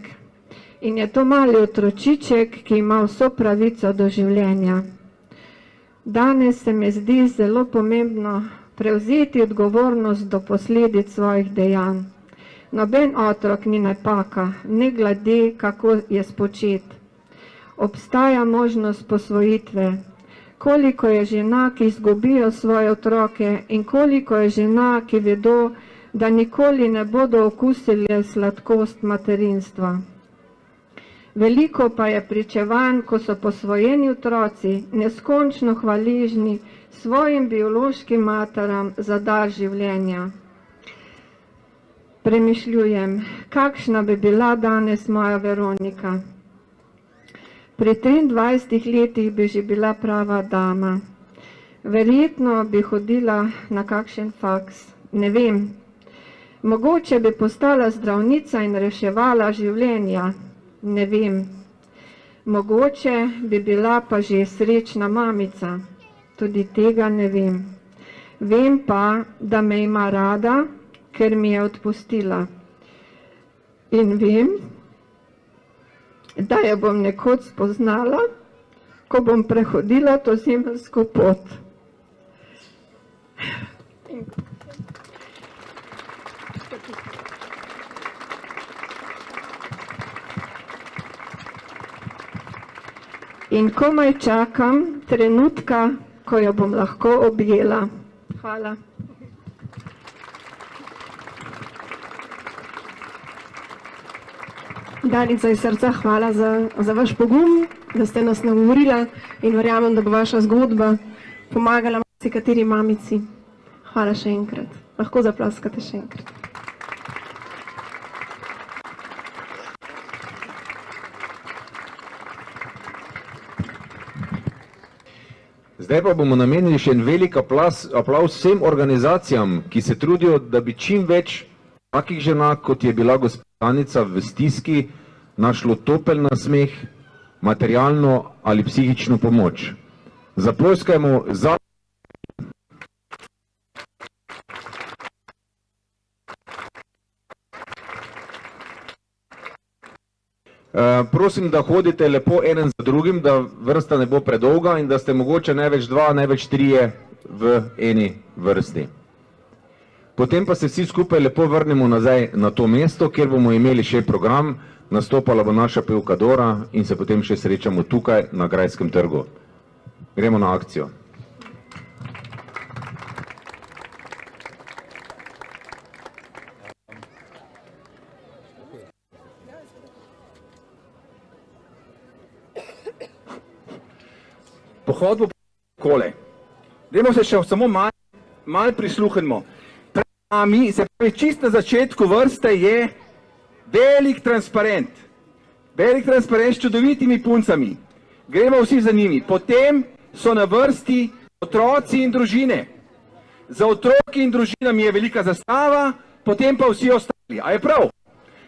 Speaker 6: in je to mali otročiček, ki ima vso pravico do življenja. Danes se mi zdi zelo pomembno prevzeti odgovornost do posledic svojih dejanj. Noben otrok ni napaka, ne glede, kako je spočet. Obstaja možnost posvojitve. Koliko je žena, ki izgubijo svoje otroke in koliko je žena, ki vedo, da nikoli ne bodo okusili sladkost materinstva. Veliko pa je pričevanj, ko so posvojeni otroci neskončno hvaležni svojim biološkim materam za dar življenja. Premišljujem, kakšna bi bila danes moja Veronika. Pri 23 letih bi že bila prava dama. Verjetno bi hodila na kakšen faks, ne vem. Mogoče bi postala zdravnica in reševala življenja, ne vem. Mogoče bi bila pa že srečna mamica, tudi tega ne vem. Vem pa, da me ima rada, ker mi je odpustila. In vem, da jo bom nekoč spoznala, ko bom prehodila to zemeljsko pot. In komaj čakam trenutka, ko jo bom lahko objela. Hvala.
Speaker 5: Danica, iz srca hvala za vaš pogum, da ste nas nagovorila in verjamem, da bo vaša zgodba pomagala marsikateri mamici. Hvala še enkrat. Lahko zaploskate še enkrat.
Speaker 4: Zdaj pa bomo namenili še en velik aplavz vsem organizacijam, ki se trudijo, da bi čim več takih žena, kot je bila gospa Danica v stiski, našlo topel nasmeh, materialno ali psihično pomoč. Zaploskajmo za... Prosim, da hodite lepo enen za drugim, da vrsta ne bo predolga in da ste mogoče največ dva, največ trije v eni vrsti. Potem pa se vsi skupaj lepo vrnemo nazaj na to mesto, kjer bomo imeli še program, nastopala bo naša pevka Dora in se potem še srečamo tukaj na Grajskem trgu. Gremo na akcijo.
Speaker 7: Pohod bo takole. Dajmo se še samo malo prisluhnemo. Pred nami, se pravi, čist na začetku vrste je velik transparent. Velik transparent s čudovitimi puncami. Gremo vsi za njimi. Potem so na vrsti otroci in družine. Za otroki in družinami je velika zastava, potem pa vsi ostali. A je prav?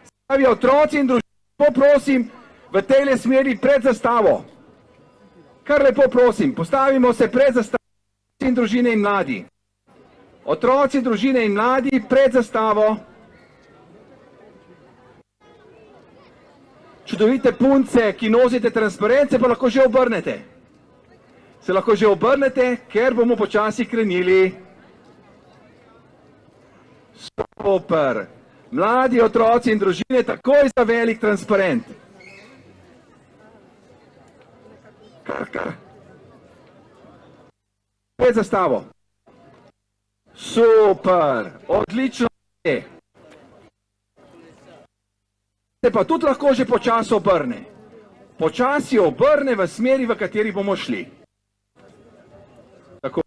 Speaker 7: Stavijo otroci in družine. Poprosim, v tejle smeri pred zastavo. Kar lepo prosim, postavimo se pred zastavo otroci in družine in mladi. Otroci, družine in mladi pred zastavo. Čudovite punce, ki nosite transparence, pa lahko že obrnete. Se lahko že obrnete, ker bomo počasi krenili. Super. Mladi, otroci in družine, takoj za velik transparent. Kar. Pred zastavo. Super, odlično je. Se pa tudi lahko že počasi obrne. Počasi obrne v smeri, v kateri bomo šli. Tako,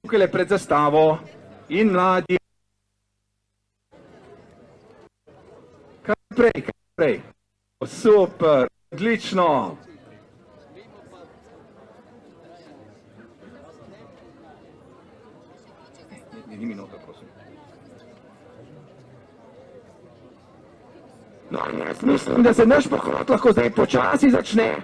Speaker 7: tukaj le pred zastavo in mladi. Kar prej. Super, odlično. Ni minuta, prosim. No, in jaz mislim, da se naš pohod lahko zdaj počasi začne.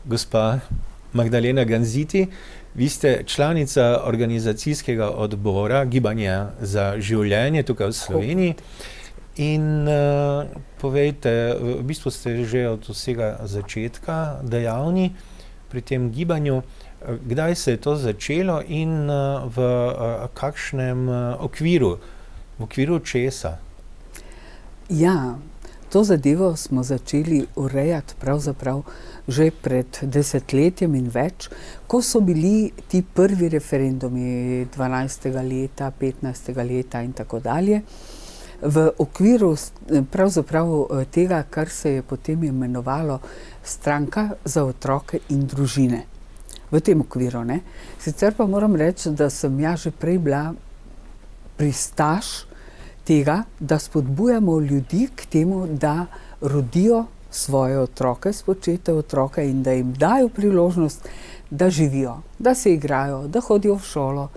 Speaker 2: Gospa Magdalena Ganziti, vi ste članica organizacijskega odbora Gibanja za življenje tukaj v Sloveniji in povejte, v bistvu ste že od vsega začetka dejavni pri tem gibanju. Kdaj se je to začelo in v kakšnem okviru, v okviru česa?
Speaker 3: Ja, to zadevo smo začeli urejati pravzaprav že pred desetletjem in več, ko so bili ti prvi referendumi 12. leta, 15. leta in tako dalje, v okviru pravzaprav tega, kar se je potem imenovalo Stranka za otroke in družine. V tem okviru, ne. Sicer pa moram reči, da sem jaz že prej bila pristaš tega, da spodbujamo ljudi k temu, da rodijo svoje otroke, spočete otroke in da jim dajo priložnost, da živijo, da se igrajo, da hodijo v šolo,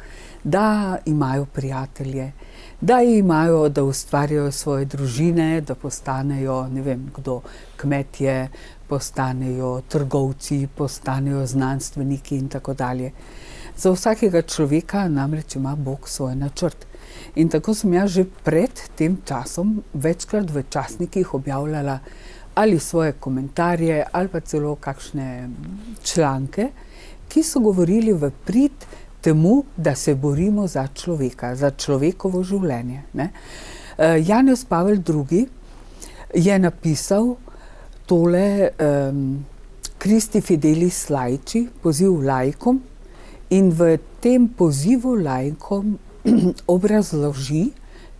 Speaker 3: da imajo prijatelje, da ustvarjajo svoje družine, da postanejo, ne vem kdo, kmetje, postanejo trgovci, postanejo znanstveniki in tako dalje. Za vsakega človeka namreč ima Bog svoj načrt. In tako sem jaz že pred tem časom večkrat v časnikih objavljala ali svoje komentarje, ali pa celo kakšne članke, ki so govorili v prid temu, da se borimo za človeka, za človekovo življenje, ne. Janez Pavel II. Je napisal tole Christi Fidelis Laici, poziv laikom, in v tem pozivu laikom obrazloži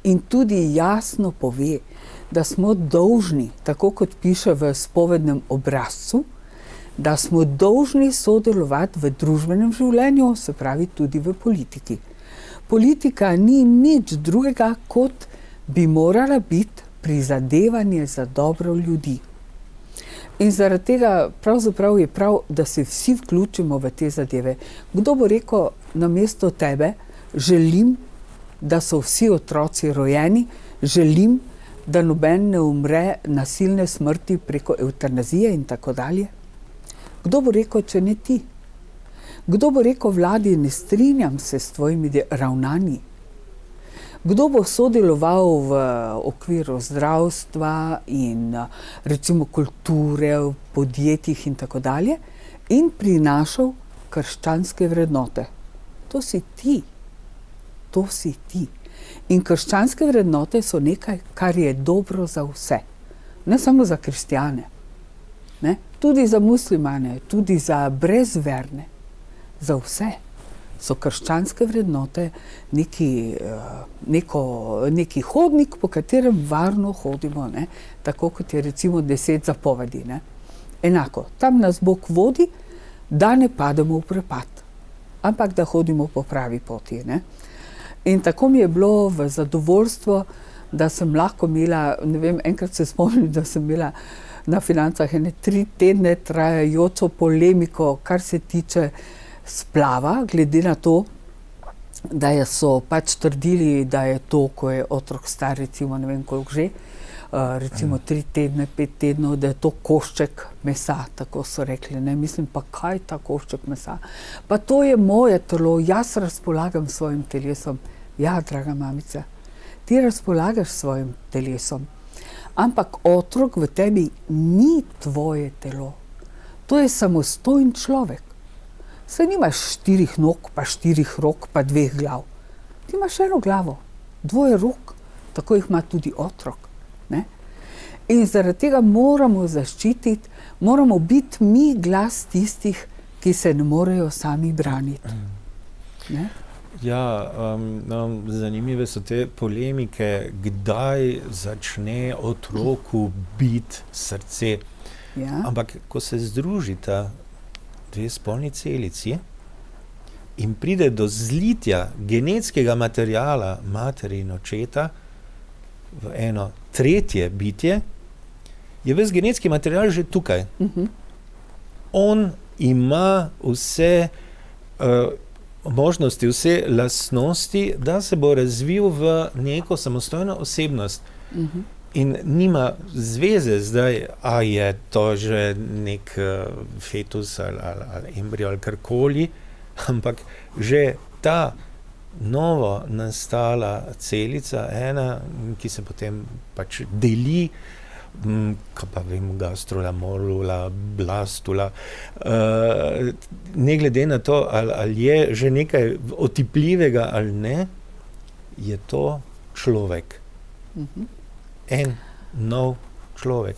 Speaker 3: in tudi jasno pove, da smo dolžni, tako kot piše v spovednem obrazcu, da smo dolžni sodelovati v družbenem življenju, se pravi tudi v politiki. Politika ni nič drugega, kot bi morala biti prizadevanje za dobro ljudi. In zaradi tega pravzaprav je prav, da se vsi vključimo v te zadeve. Kdo bo rekel namesto tebe, želim, da so vsi otroci rojeni, želim, da noben ne umre nasilne smrti preko evtanazije in tako dalje. Kdo bo rekel, če ne ti? Kdo bo rekel vladi, ne strinjam se s tvojimi ravnanji? Kdo bo sodeloval v okviru zdravstva in recimo kulture, v podjetjih in tako dalje in prinašal krščanske vrednote? To si ti. To si ti. In krščanske vrednote so nekaj, kar je dobro za vse. Ne samo za kristjane, ne? Tudi za muslimane, tudi za brezverne. Za vse so krščanske vrednote neki hodnik, po katerem varno hodimo, ne? Tako kot je recimo 10 zapovedi. Ne? Enako, tam nas Bog vodi, da ne pademo v prepad, ampak da hodimo po pravi poti. Ne? In tako mi je bilo v zadovoljstvo, da sem lahko imela, ne vem, enkrat se spomnim, da sem imela na Financah 3 tedne trajajočo polemiko, kar se tiče splava, glede na to, da so pač trdili, da je to, ko je otrok star, recimo ne vem koliko že, recimo 3 tedne, 5 tednov, da je to košček mesa, tako so rekli, ne, mislim, pa kaj ta košček mesa? Pa to je moje telo, jaz razpolagam s svojim telesom. Ja, draga mamica, ti razpolagaš s svojim telesom, ampak otrok v tebi ni tvoje telo. To je samostojen človek. Saj nimaš 4 nog, pa 4 rok, pa 2 glav. Ti imaš 1 glavo, 2 rok, tako jih ima tudi otrok. Ne? In zaradi tega moramo zaščititi, moramo biti mi glas tistih, ki se ne morejo sami braniti. Ne?
Speaker 2: Ja, zanimive so te polemike, kdaj začne otroku biti srce.
Speaker 3: Ja.
Speaker 2: Ampak, ko se združita dve spolni celici in pride do zlitja genetskega materiala matere in očeta v eno tretje bitje, je ves genetski material že tukaj. On ima vse možnosti, vse lastnosti, da se bo razvil v neko samostojno osebnost. In nima zveze zdaj, a je to že nek fetus ali embrio ali karkoli, ampak že ta novo nastala celica, ena, ki se potem pač deli, kaj pa vem, gastrula, morula, blastula, ne glede na to, ali je že nekaj otipljivega ali ne, je to človek. En nov človek.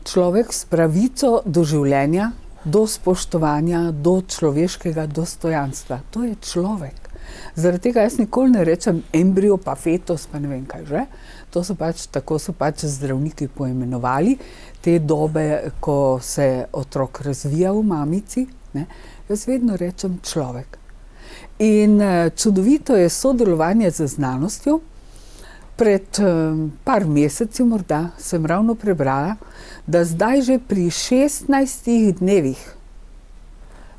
Speaker 3: Človek s pravico do življenja, do spoštovanja, do človeškega dostojanstva. To je človek. Zaradi tega jaz nikoli ne rečem embrio pa fetus pa ne vem kaj že. Tako so pač zdravniki poimenovali te dobe, ko se otrok razvija v mamici. Ne? Jaz vedno rečem človek. In čudovito je sodelovanje z znanostjo. Pred par meseci morda sem ravno prebrala, da zdaj že pri 16 dnevih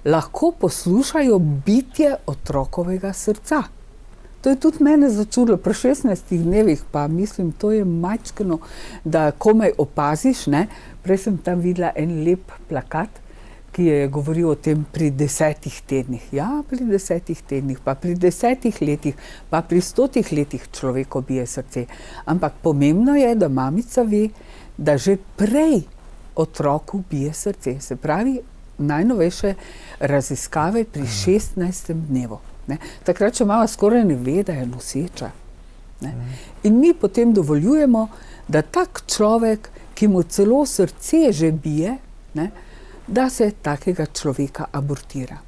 Speaker 3: lahko poslušajo bitje otrokovega srca. To je tudi mene začudilo pri 16 dnevih, pa mislim, to je majčkeno, da komaj opaziš, ne. Prej sem tam videla en lep plakat, ki je govoril o tem pri 10 tednih. Ja, pri 10 tednih, pa pri 10 letih, pa pri 100 letih človeku bije srce. Ampak pomembno je, da mamica ve, da že prej otroku bije srce. Se pravi, najnovejše raziskave pri 16. dnevu. Ne? Takrat, če mama skoraj ne ve, da je noseča. Ne? In mi potem dovoljujemo, da tak človek, ki mu celo srce že bije, ne, da se takega človeka abortira.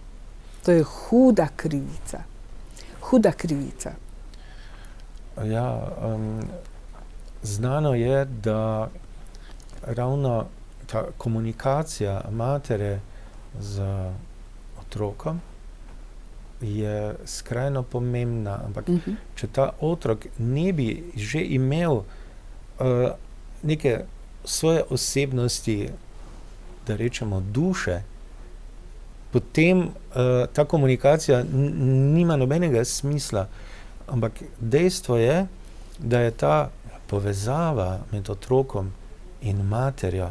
Speaker 3: To je huda krivica. Huda krivica.
Speaker 2: Ja, znano je, da ravno ta komunikacija matere z otrokom je skrajno pomembna, ampak če ta otrok ne bi že imel neke svoje osebnosti, da rečemo duše, potem ta komunikacija nima nobenega smisla. Ampak dejstvo je, da je ta povezava med otrokom in materjo,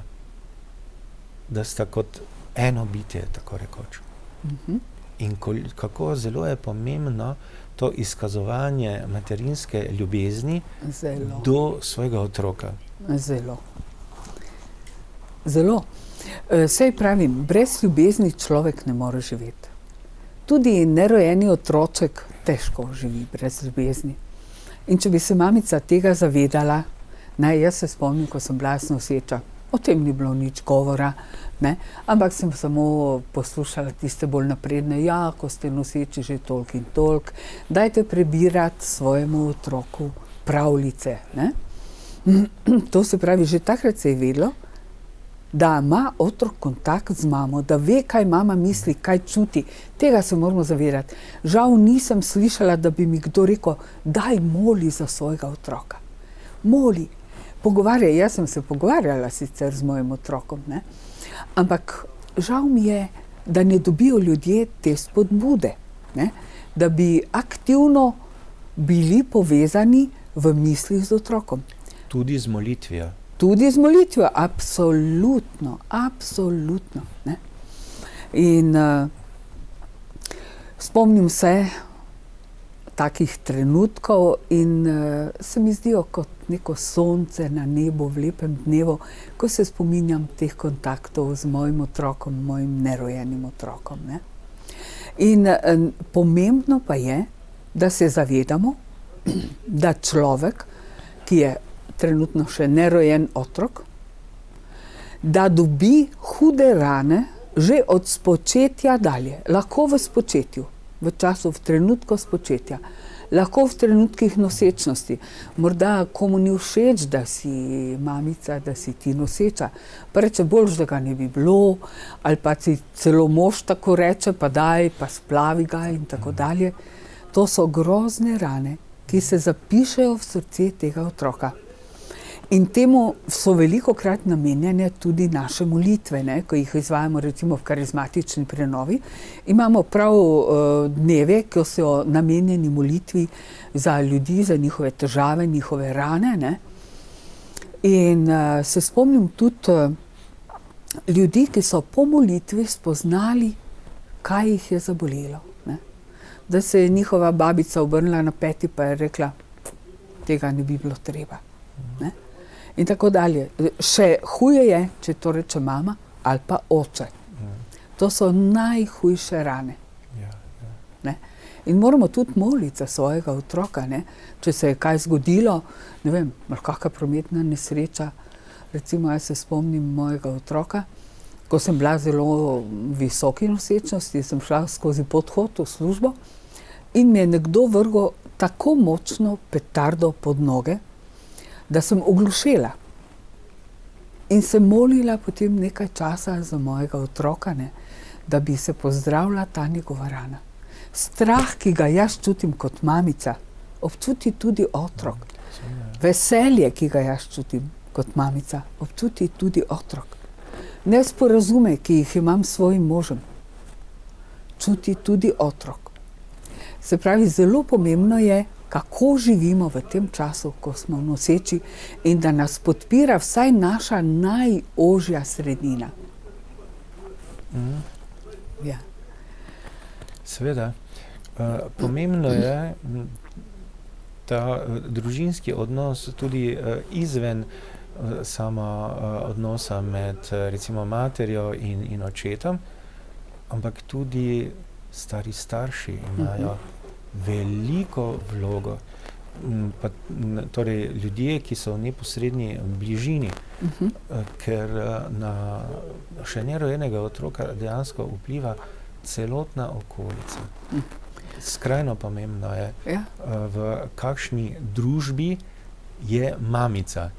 Speaker 2: da sta kot eno bitje, tako rekoč. In kako zelo je pomembno to izkazovanje materinske ljubezni do svojega otroka.
Speaker 3: Zelo. Zelo. Sej pravim, brez ljubezni človek ne more živeti. Tudi nerojeni otroček težko živi brez ljubezni. In če bi se mamica tega zavedala, jaz se spomnim, ko sem bila noseča, o tem ni bilo nič govora, ne? Ampak sem samo poslušala tiste bolj napredne, ja, ko ste noseči že toliko in toliko, dajte prebirati svojemu otroku pravljice. Ne? To se pravi, že takrat se je vedelo, da ima otrok kontakt z mamo, da ve, kaj mama misli, kaj čuti. Tega se moramo zavedati. Žal nisem slišala, da bi mi kdo rekel, daj moli za svojega otroka. Moli. Pogovarjaj, jaz sem se pogovarjala sicer z mojim otrokom, ne? Ampak žal mi je, da ne dobijo ljudje te spodbude, ne? Da bi aktivno bili povezani v misli z otrokom.
Speaker 2: Tudi z molitvijo.
Speaker 3: Tudi z molitvijo, absolutno, absolutno. Ne? In spomnim se takih trenutkov in se mi zdijo kot neko sonce na nebu v lepem dnevu, ko se spominjam teh kontaktov z mojim otrokom, mojim nerojenim otrokom. Ne? In pomembno pa je, da se zavedamo, da človek, ki je trenutno še nerojen otrok, da dobi hude rane že od spočetja dalje, lahko v spočetju, v času, v trenutku spočetja, lahko v trenutkih nosečnosti. Morda komu ni všeč, da si mamica, da si ti noseča, pa reče boljš, da ga ne bi bilo, ali pa si celo mož tako reče, pa daj, pa splavi ga in tako dalje. To so grozne rane, ki se zapišejo v srce tega otroka. In temu so velikokrat namenjene tudi naše molitve, ne, ko jih izvajamo recimo v karizmatični prenovi. Imamo prav dneve, ki so namenjeni molitvi za ljudi, za njihove težave, njihove rane. Ne. In se spomnim tudi ljudi, ki so po molitvi spoznali, kaj jih je zabolelo. Ne. Da se je njihova babica obrnila na peti pa je rekla, tega ne bi bilo treba. Ne. In tako dalje. Še huje je, če to reče mama ali pa oče. To so najhujše rane. Ne? In moramo tudi moliti za svojega otroka, ne? Če se je kaj zgodilo, ne vem, kakšna prometna nesreča. Recimo, jaz se spomnim mojega otroka, ko sem bila zelo visoki nosečnosti, sem šla skozi podhod v službo in mi je nekdo vrgel tako močno petardo pod noge, da sem oglušela in se molila potem nekaj časa za mojega otroka, ne, da bi se pozdravila ta njegova rana. Strah, ki ga jaz čutim kot mamica, občuti tudi otrok. Veselje, ki ga jaz čutim kot mamica, občuti tudi otrok. Nesporazume, ki jih imam s svojim možem, čuti tudi otrok. Se pravi, zelo pomembno je, kako živimo v tem času, ko smo noseči in da nas podpira vsaj naša najožja sredina. Ja.
Speaker 2: Seveda. Pomembno je ta družinski odnos tudi izven sama odnosa med recimo materjo in očetom, ampak tudi stari starši imajo veliko vlogo. Pa, torej, ljudje, ki so v neposredni bližini, ker na še nerojenega otroka dejansko vpliva celotna okolica. Skrajno pomembno je, v kakšni družbi je mamica.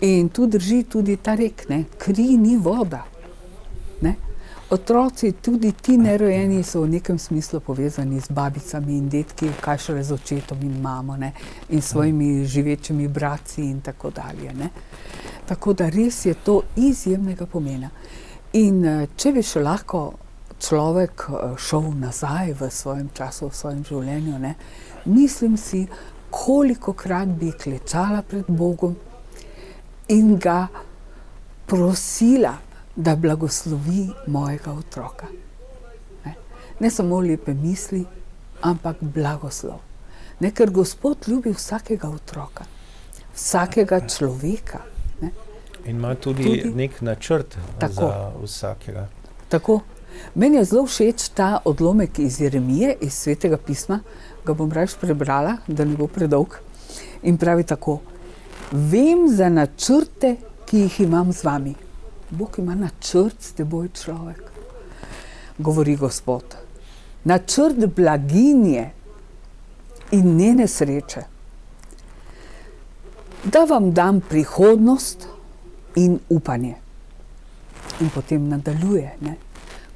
Speaker 3: In tu drži tudi ta rek, ne, kri ni voda. Ne? Otroci, tudi ti nerojeni, so v nekem smislu povezani z babicami in detki, kaj šele z očetom in mamo, ne, in svojimi živečimi bratci in tako dalje. Ne. Tako da res je to izjemnega pomena. In če bi še lahko človek šel nazaj v svojem času, v svojem življenju, ne, mislim si, kolikokrat bi klečala pred Bogom in ga prosila, da blagoslovi mojega otroka. Ne samo lepe misli, ampak blagoslov. Ne, ker Gospod ljubi vsakega otroka, vsakega človeka. Ne.
Speaker 2: In ima tudi nek načrt za vsakega.
Speaker 3: Tako. Meni je zelo všeč ta odlomek iz Jeremije, iz Svetega pisma, ga bom raje prebrala, da ne bo predolg. In pravi tako, vem za načrte, ki jih imam z vami. Bog ima načrt s teboj, človek, govori Gospod. Načrt blaginje in ne nesreče. Da vam dam prihodnost in upanje. In potem nadaljuje, ne?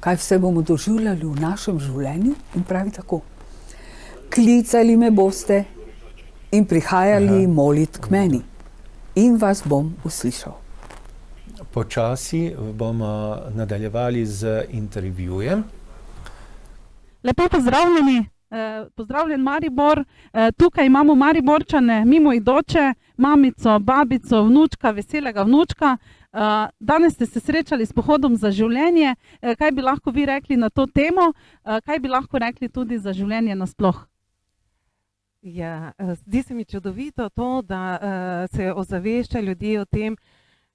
Speaker 3: Kaj vse bomo doživljali v našem življenju, in pravi tako. Klicali me boste in prihajali molit k meni in vas bom uslišal.
Speaker 2: Počasi bomo nadaljevali z intervjujem.
Speaker 8: Lepo pozdravljeni, pozdravljen Maribor. Tukaj imamo Mariborčane, mimoidoče, mamico, babico, vnučka, veselega vnučka. Danes ste se srečali s pohodom za življenje. Kaj bi lahko vi rekli na to temo? Kaj bi lahko rekli tudi za življenje nasploh?
Speaker 9: Ja, zdi se mi čudovito to, da se ozavešča ljudi o tem,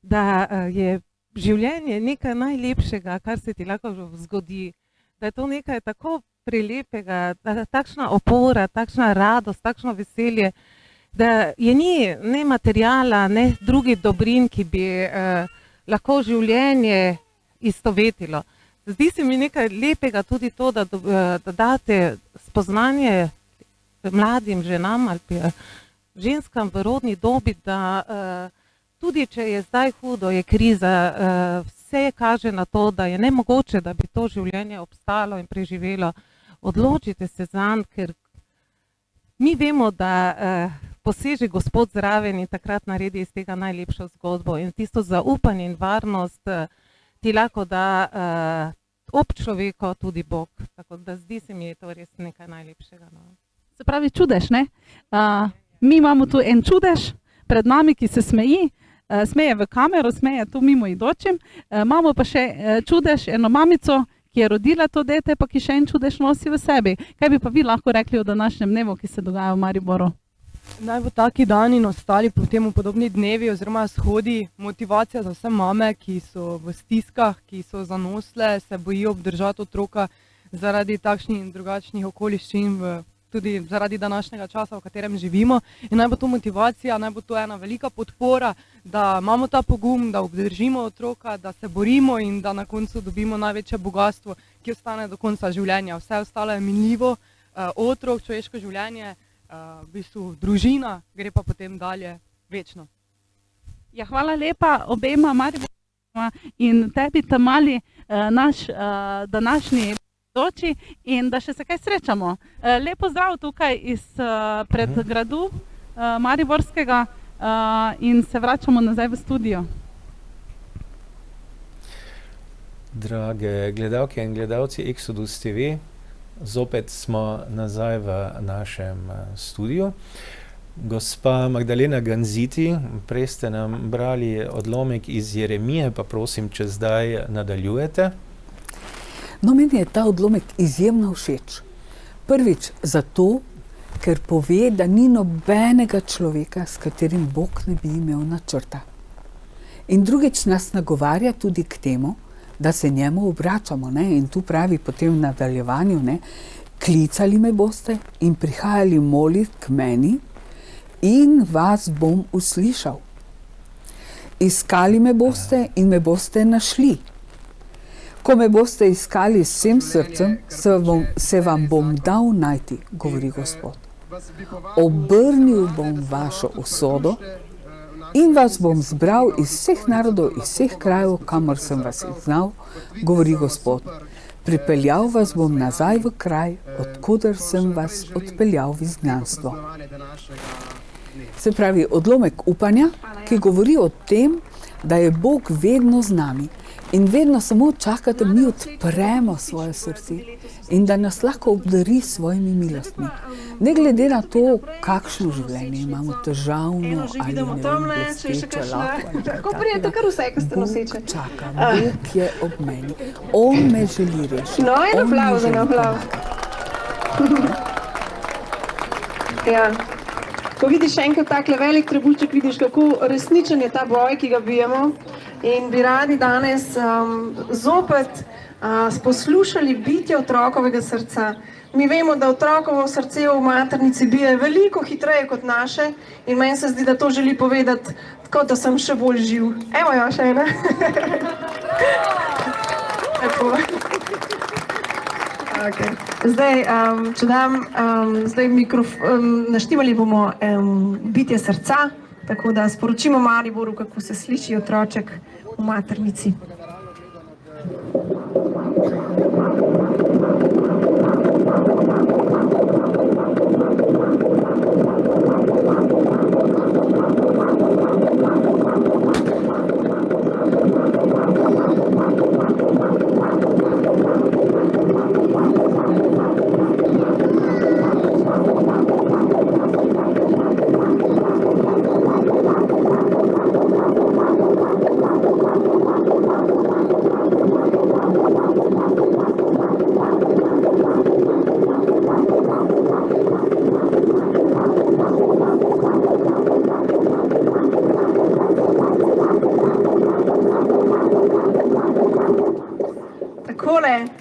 Speaker 9: da je življenje nekaj najlepšega, kar se ti lahko zgodi. Da je to nekaj tako prelepega, takšna opora, takšna radost, takšno veselje, da je ni ne materijala, ne drugih dobrin, ki bi lahko življenje istovetilo. Zdi se mi nekaj lepega tudi to, da date spoznanje mladim ženam ali pa ženskam v rodni dobi, da tudi če je zdaj hudo, je kriza, vse kaže na to, da je nemogoče, da bi to življenje obstalo in preživelo. Odločite se zanj, ker mi vemo, da poseže Gospod zraven in takrat naredi iz tega najlepšo zgodbo. In tisto zaupanje in varnost ti lahko da ob človeku tudi Bog. Tako da zdi se mi, je to res nekaj najlepšega. No.
Speaker 8: Se pravi čudež, ne? Mi imamo tu en čudež pred nami, ki se smeji, smeje v kamero, smeje tu mimoidočim. Imamo pa še čudež, eno mamico, ki je rodila to dete, pa ki še en čudež nosi v sebi. Kaj bi pa vi lahko rekli o današnjem dnevu, ki se dogaja v Mariboru?
Speaker 10: Naj bo taki dan in ostali potem podobni dnevi oziroma shodi motivacija za vse mame, ki so v stiskah, ki so zanosle, se bojijo obdržati otroka zaradi takšnih in drugačnih okoliščin, tudi zaradi današnjega časa, v katerem živimo. In naj bo to motivacija, naj bo to ena velika podpora, da imamo ta pogum, da obdržimo otroka, da se borimo in da na koncu dobimo največje bogastvo, ki ostane do konca življenja. Vse ostalo je minljivo, otrok, človeško življenje, v bistvu družina, gre pa potem dalje večno.
Speaker 8: Ja, hvala lepa obema Mariborčanoma in tebi, Tamali, naš današnji doči in da še se kaj srečamo. Lep pozdrav tukaj iz predgradu Mariborskega in se vračamo nazaj v studio.
Speaker 2: Drage gledalke in gledalci Exodus TV, zopet smo nazaj v našem studiu. Gospa Magdalena Ganziti, prej ste nam brali odlomek iz Jeremije, pa prosim, če zdaj nadaljujete.
Speaker 3: No, meni je ta odlomek izjemno všeč. Prvič zato, ker pove, da ni nobenega človeka, s katerim Bog ne bi imel načrta. In drugič nas nagovarja tudi k temu, da se njemu obračamo, ne? In tu pravi potem v nadaljevanju, ne? Klicali me boste in prihajali molit k meni in vas bom uslišal. Iskali me boste in me boste našli. Ko me boste iskali s vsem srcem, se vam bom dal najti, govori Gospod. Obrnil bom vašo usodo in vas bom zbral iz vseh narodov, iz vseh krajev, kamor sem vas izgnal, govori Gospod. Pripeljal vas bom nazaj v kraj, odkuder sem vas odpeljal v izgnanstvo. Se pravi, odlomek upanja, ki govori o tem, da je Bog vedno z nami in vedno samo čaka, da mi odpremo svoje srce in da nas lahko obdari s svojimi milostmi. Ne glede na to, kakšno življenje imamo, težavno ali ne vem, blesteče, lahko.
Speaker 5: Tako prijete kar vse, ki ste noseče.
Speaker 3: Bog čaka, Bog je ob meni. On me želi rešiti.
Speaker 5: No, en aplavz, en aplavz. Ja. Ko vidiš enkrat takle velik trebušček, vidiš, kako resničen je ta boj, ki ga bijemo. In bi radi danes zopet poslušali bitje otrokovega srca. Mi vemo, da otrokovo srce v maternici bije veliko hitreje kot naše in meni se zdi, da to želi povedati, tako da sem še bolj živ. Evo jo še ena. Okay. Zdaj, če dam naštimali bomo bitje srca, tako da sporočimo Mariboru, kako se sliši otroček v maternici.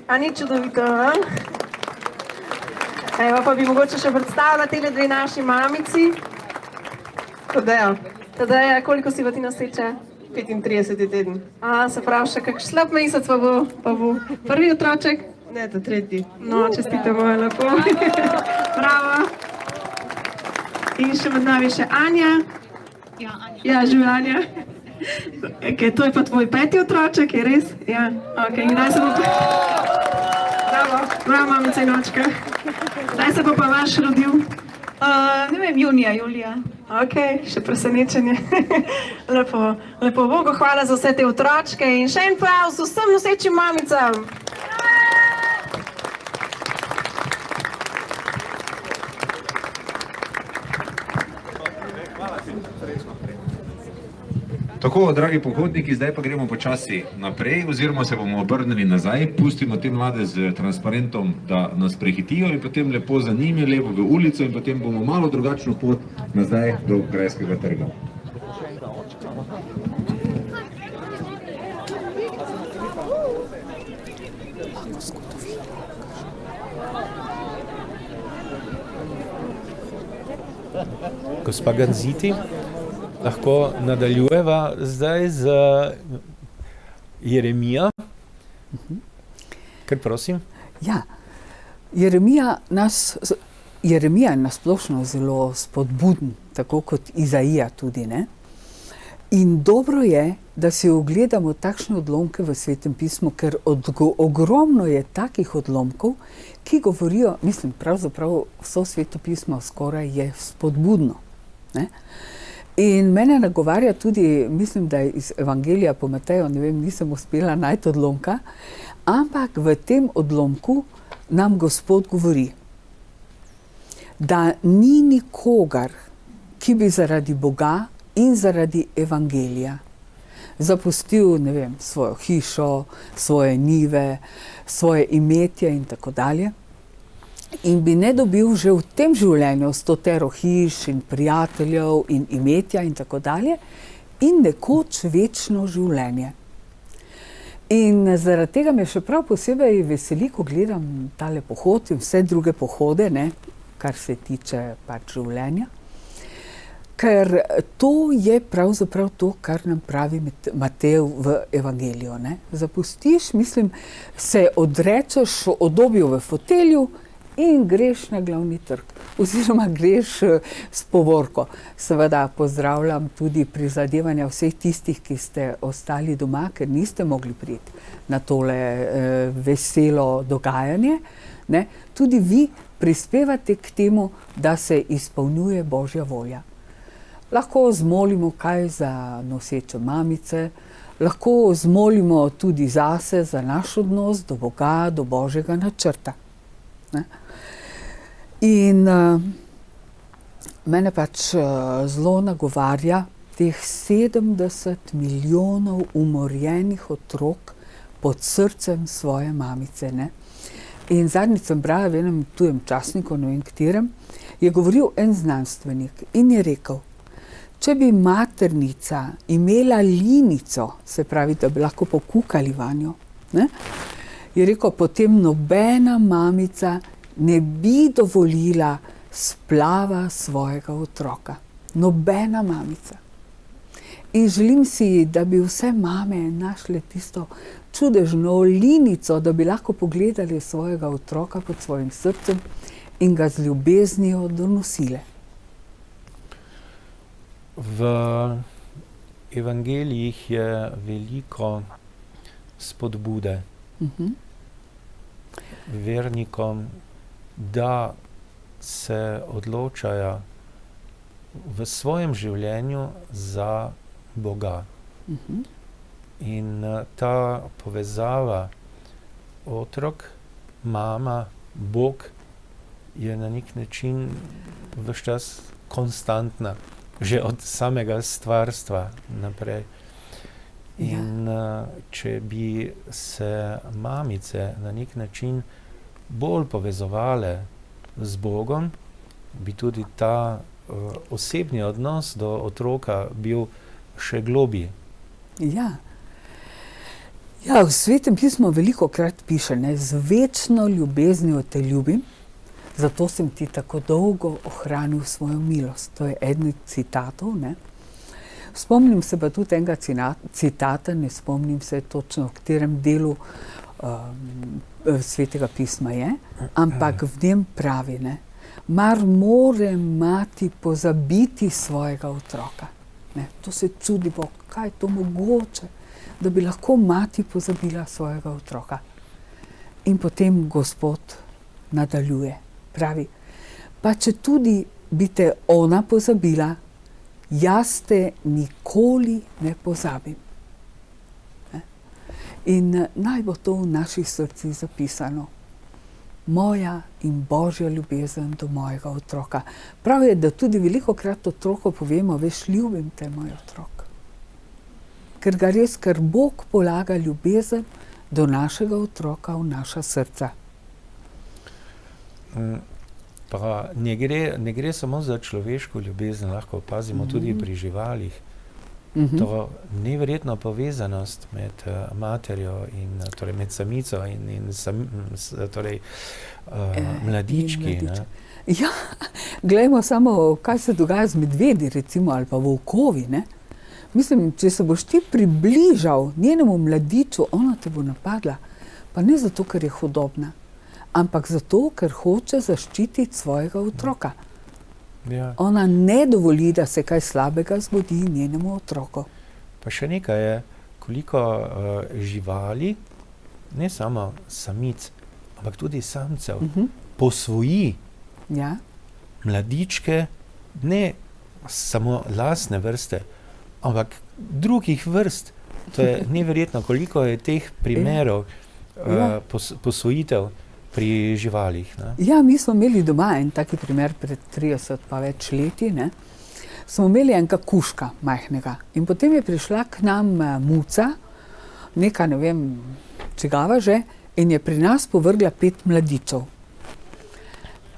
Speaker 5: A ni čudovito, a? Evo pa bi mogoče še predstavila tele dve naši mamici. Tadeja, koliko si pa ti noseče? 35. teden. Se pravi, še kak slab mesec pa bo prvi otroček? Ne, to tretji. No, čestitamo, lepo. Bravo. In še med nami še Anja. Ja, živi Anja. To je pa tvoj 5. otroček, je res? Ja, ok. In kdaj se bo Bravo, mamica in očka. Kdaj se bo pa vaš rodil?
Speaker 11: Ne vem, julija.
Speaker 5: Ok, še presenečenje. Lepo Bogu, hvala za vse te otročke in še en aplavz vsem nosečim mamicam.
Speaker 4: Tako, dragi pohodniki, zdaj pa gremo počasi naprej, oziroma se bomo obrnili nazaj, pustimo te mlade z transparentom, da nas prehitijo in potem lepo za njimi, lepo v ulico in potem bomo malo drugačno pot nazaj do Grajskega trga.
Speaker 2: Gospa Ganziti, lahko nadaljujeva zdaj z Jeremija. Kar prosim.
Speaker 3: Ja, Jeremija je nasplošno zelo spodbuden, tako kot Izaija tudi, ne? In dobro je, da si ogledamo takšne odlomke v Svetem pismu, ker ogromno je takih odlomkov, ki govorijo, mislim, pravzaprav vso Sveto pismo skoraj je spodbudno, ne? In mene nagovarja tudi, mislim, da je iz Evangelija po Mateju, ne vem, nisem uspela najti odlomka, ampak v tem odlomku nam Gospod govori, da ni nikogar, ki bi zaradi Boga in zaradi Evangelija zapustil, ne vem, svojo hišo, svoje njive, svoje imetje in tako dalje. In bi ne dobil že v tem življenju 100 hiš in prijateljev in imetja in tako dalje in nekoč večno življenje. In zaradi tega me še prav posebej veseli, ko gledam tale pohod in vse druge pohode, ne, kar se tiče pač življenja. Ker to je pravzaprav to, kar nam pravi Matej v Evangeliju, ne. Zapustiš, mislim, se odrečeš odobju v fotelju in greš na glavni trg, oziroma greš s povorko. Seveda pozdravljam tudi prizadevanja vseh tistih, ki ste ostali doma, ker niste mogli priti na tole veselo dogajanje, ne. Tudi vi prispevate k temu, da se izpolnjuje Božja volja. Lahko zmolimo kaj za noseče mamice, lahko zmolimo tudi zase, za naš odnos do Boga, do Božjega načrta, ne. In mene pač zelo nagovarja teh 70 milijonov umorjenih otrok pod srcem svoje mamice, ne. In zadnjič sem brala v enem tujem časniku, ne vem katerem, je govoril en znanstvenik in je rekel, če bi maternica imela linico, se pravi, da bi lahko pokukali vanjo, ne, je rekel, potem nobena mamica ne bi dovolila splava svojega otroka. Nobena mamica. In želim si, da bi vse mame našle tisto čudežno linico, da bi lahko pogledali svojega otroka pod svojim srcem in ga z ljubeznijo donosile.
Speaker 2: V Evangelijih je veliko spodbude vernikom, da se odločajo v svojem življenju za Boga. In ta povezava otrok, mama, Bog je na nek način ves čas konstantna, že od samega stvarstva naprej. In če bi se mamice na nek način bolj povezovale z Bogom, bi tudi ta osebni odnos do otroka bil še globji.
Speaker 3: Ja. Ja, v Svetem pismu velikokrat piše, ne, z večno ljubeznijo te ljubim, zato sem ti tako dolgo ohranil svojo milost. To je eden od citatov, ne. Spomnim se pa tudi enega citata, ne spomnim se točno, v katerem delu Svetega pisma je, ampak v njem pravi, ne, mar more mati pozabiti svojega otroka. Ne, to se čudi Bog, kaj je to mogoče, da bi lahko mati pozabila svojega otroka. In potem Gospod nadaljuje, pravi, pa če tudi bi te ona pozabila, jaz te nikoli ne pozabim. Ne? In naj bo to v naših srcih zapisano. Moja in Božja ljubezen do mojega otroka. Prav je, da tudi velikokrat otroku povemo, veš, ljubim te, moj otrok. Ker ga res, ker Bog polaga ljubezen do našega otroka v naša srca.
Speaker 2: Pa ne gre samo za človeško ljubezen, lahko opazimo tudi pri živalih. To neverjetna povezanost med materjo in torej med samico in mladički. Ne?
Speaker 3: Ja, glejmo samo, kaj se dogaja z medvedi, recimo, ali pa volkovi. Ne? Mislim, če se boš ti približal njenemu mladiču, ona te bo napadla. Pa ne zato, ker je hudobna, ampak zato, ker hoče zaščititi svojega otroka.
Speaker 2: Ja.
Speaker 3: Ona ne dovoli, da se kaj slabega zgodi njenemu otroku.
Speaker 2: Pa še nekaj je, koliko živali, ne samo samic, ampak tudi samcev, posvoji mladičke, ne samo lastne vrste, ampak drugih vrst. To je neverjetno, koliko je teh primerov posvojitev pri živalih. Ne?
Speaker 3: Ja, mi smo imeli doma en taki primer pred 30 pa več leti. Ne? Smo imeli enega kužka majhnega in potem je prišla k nam muca, neka ne vem čigava že, in je pri nas povrgla 5 mladičev.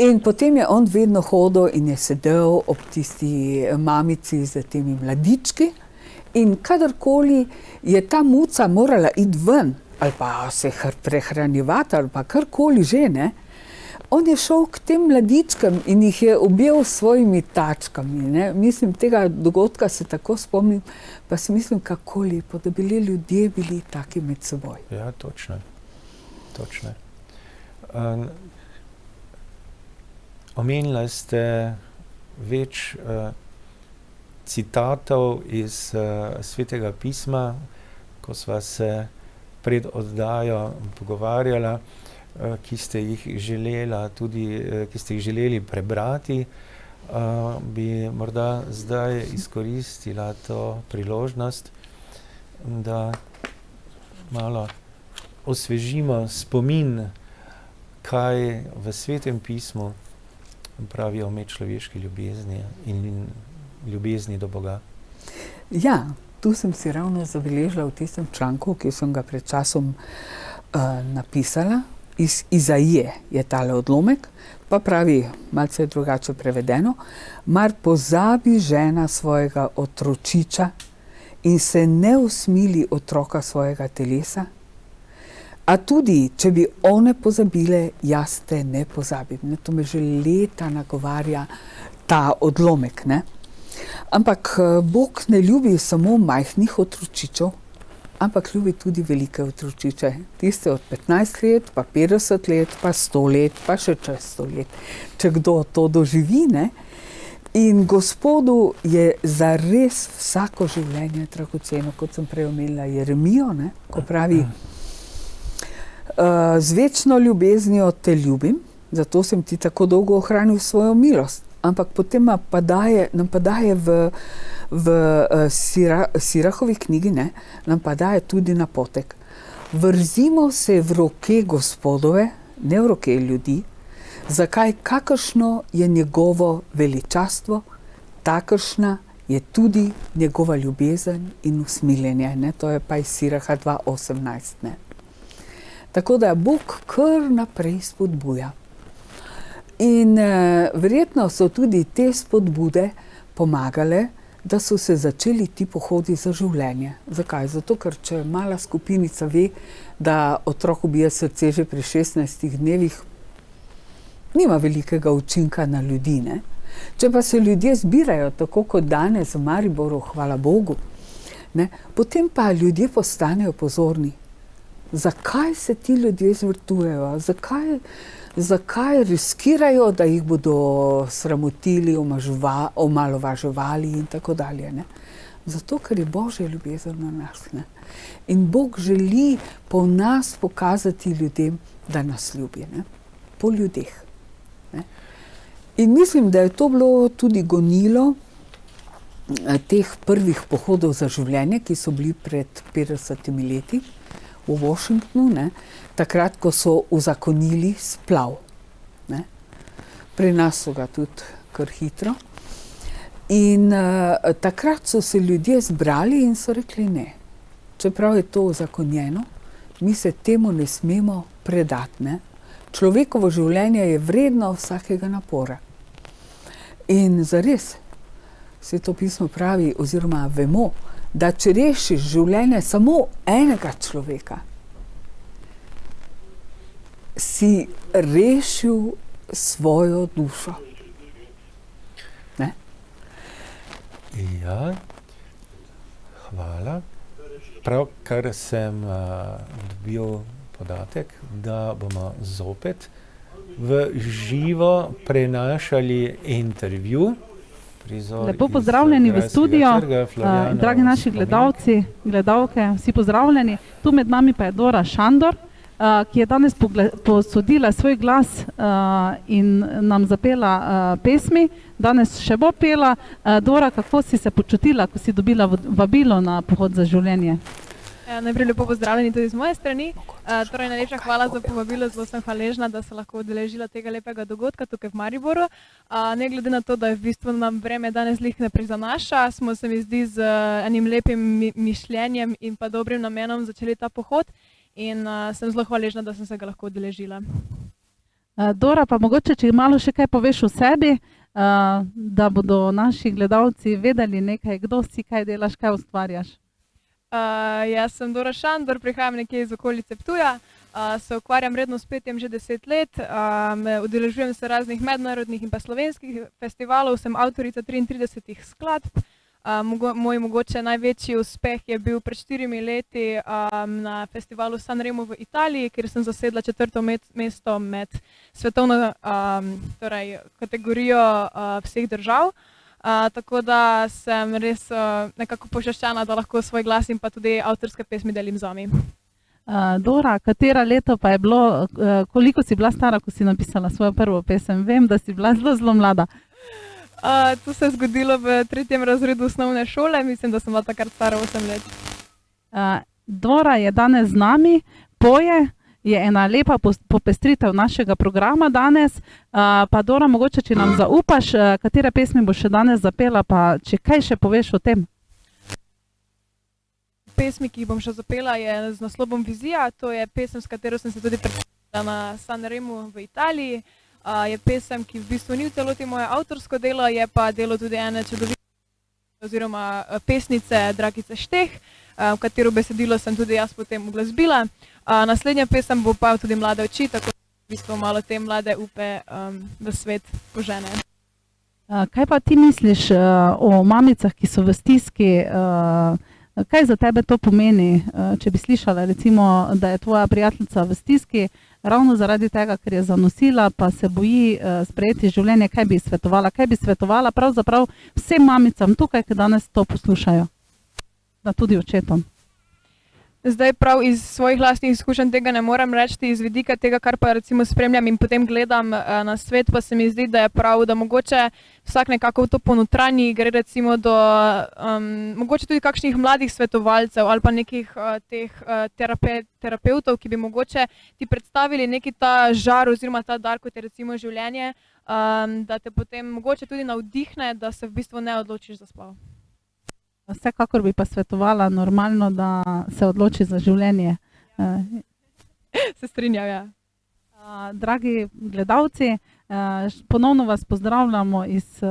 Speaker 3: In potem je on vedno hodil in je sedel ob tisti mamici z temi mladički in kadarkoli je ta muca morala iti ven, ali pa se prehranjevati, ali pa karkoli že, ne. On je šel k tem mladičkam in jih je objel s svojimi tačkami, ne. Mislim, tega dogodka se tako spomnim, pa si mislim, kako lepo, da bi ljudje bili taki med seboj.
Speaker 2: Ja, točno. Omenila ste več citatov iz Svetega pisma, ko sva se pred oddajo pogovarjala, ki ste jih želeli prebrati, bi morda zdaj izkoristila to priložnost, da malo osvežimo spomin, kaj v Svetem pismu pravijo o medčloveški ljubezni in ljubezni do Boga.
Speaker 3: Ja, tu sem si ravno zabeležila v tistem članku, ki sem ga pred časom napisala. Iz Izaije je tale odlomek, pa pravi, malce drugače prevedeno, mar pozabi žena svojega otročiča in se ne usmili otroka svojega telesa? A tudi, če bi one pozabile, jaz te ne pozabim. Ne? To me že leta nagovarja ta odlomek. Ne? Ampak Bog ne ljubi samo majhnih otročičev, ampak ljubi tudi velike otročiče. Tiste od 15 let, pa 50 let, pa 100 let, pa še čez 100 let. Če kdo to doživi, ne? In Gospodu je zares vsako življenje dragoceno, kot sem prej omenila Jeremijo, ne? Ko pravi, z večno ljubeznijo te ljubim, zato sem ti tako dolgo ohranil svojo milost. Ampak potem nam pa daje v Sirahovi knjigi, ne, nam pa daje tudi napotek. Vrzimo se v roke Gospodove, ne v roke ljudi, zakaj kakršno je njegovo veličastvo, takršna je tudi njegova ljubezen in usmiljenje. Ne, to je pa iz Siraha 2.18. Ne. Tako da Bog kar naprej spodbuja. In verjetno so tudi te spodbude pomagale, da so se začeli ti pohodi za življenje. Zakaj? Zato, ker če mala skupinica ve, da otrok ubije srce že pri 16 dnevih, nima velikega učinka na ljudi, ne? Če pa se ljudje zbirajo, tako kot danes v Mariboru, hvala Bogu, ne, potem pa ljudje postanejo pozorni. Zakaj se ti ljudje zvrtujejo? Zakaj riskirajo, da jih bodo sramotili, omalovaževali in tako dalje, ne? Zato, ker je Božja ljubezen na nas, ne? In Bog želi po nas pokazati ljudem, da nas ljubi, ne? Po ljudeh, ne? In mislim, da je to bilo tudi gonilo teh prvih pohodov za življenje, ki so bili pred 50 leti v Washingtonu, ne? Takrat, ko so uzakonili splav, ne? Pri nas so ga tudi kar hitro. In takrat so se ljudje zbrali in so rekli ne. Čeprav je to uzakonjeno, mi se temu ne smemo predati, ne? Človekovo življenje je vredno vsakega napora. In zares, Sveto pismo pravi, oziroma vemo, da če rešiš življenje samo enega človeka, si rešil svojo dušo. Ne?
Speaker 2: Ja, hvala. Pravkar sem dobil podatek, da bomo zopet v živo prenašali intervju.
Speaker 8: Lepo pozdravljeni v studio, dragi naši gledalci, gledalke, vsi pozdravljeni. Tu med nami pa je Dora Šandor, ki je danes posodila svoj glas in nam zapela pesmi. Danes še bo pela. Dora, kako si se počutila, ko si dobila vabilo na pohod za življenje?
Speaker 12: Najprej lepo pozdravljeni tudi z moje strani. Torej, najlepša hvala za povabilo, zelo sem hvaležna, da se lahko udeležila tega lepega dogodka tukaj v Mariboru. Ne glede na to, da je v bistvu nam vreme danes lih ne prizanaša, smo se mi zdi z enim lepim mišljenjem in pa dobrim namenom začeli ta pohod in sem zelo hvaležna, da sem se ga lahko udeležila.
Speaker 8: Dora, pa mogoče, če malo še kaj poveš o sebi, da bodo naši gledalci vedeli nekaj, kdo si, kaj delaš, kaj ustvarjaš.
Speaker 12: Jaz sem Dora Šandor, prihajam nekje iz okolice Ptuja, se ukvarjam redno s petjem že 10 let, udeležujem se raznih mednarodnih in pa slovenskih festivalov, sem avtorica 33 skladb. Moj mogoče največji uspeh je bil pred 4 leti na festivalu Sanremo v Italiji, kjer sem zasedla 4. mesto med svetovno kategorijo vseh držav. Tako da sem res nekako počaščena, da lahko svoj glas in pa tudi avtorske pesmi delim z vami.
Speaker 8: Dora, katera leto pa je bilo, koliko si bila stara, ko si napisala svojo prvo pesem? Vem, da si bila zelo, zelo mlada.
Speaker 12: To se je zgodilo v 3. razredu osnovne šole, mislim, da sem bila takrat stara 8 let.
Speaker 8: Dora je danes z nami, poje. Je ena lepa popestritev našega programa danes. Pa Dora, mogoče, če nam zaupaš, katere pesmi boš še danes zapela, pa če kaj še poveš o tem?
Speaker 12: Pesmi, ki jih bom še zapela, je z naslovom Vizija. To je pesem, s katero sem se tudi predstavila na Sanremu v Italiji. Je pesem, ki v bistvu ni v celoti moje avtorsko delo, je pa delo tudi ene čudovite oziroma pesnice Dragice Šteh, v katero besedilo sem tudi jaz potem uglasbila. Naslednja pesem bo pa tudi Mlade oči, tako da v bistvu malo te mlade upe v svet požene.
Speaker 8: Kaj pa ti misliš o mamicah, ki so v stiski? Kaj za tebe to pomeni, če bi slišala recimo, da je tvoja prijateljica v stiski, ravno zaradi tega, ker je zanosila, pa se boji sprejeti življenje, kaj bi svetovala? Kaj bi svetovala pravzaprav vsem mamicam tukaj, ki danes to poslušajo? Da tudi očetom.
Speaker 12: Zdaj prav iz svojih lastnih izkušenj tega ne morem reči, iz vidika tega, kar pa recimo spremljam in potem gledam na svet, pa se mi zdi, da je prav, da mogoče vsak nekako to ponotranji gre recimo do mogoče tudi kakšnih mladih svetovalcev ali pa nekih teh terapevtov, ki bi mogoče ti predstavili neki ta žar oziroma ta dar, kot je recimo življenje, da te potem mogoče tudi navdihne, da se v bistvu ne odločiš za splav.
Speaker 8: Vsekakor bi pa svetovala normalno, da se odloči za življenje.
Speaker 12: Se strinjam, ja.
Speaker 8: Dragi gledalci, ponovno vas pozdravljamo iz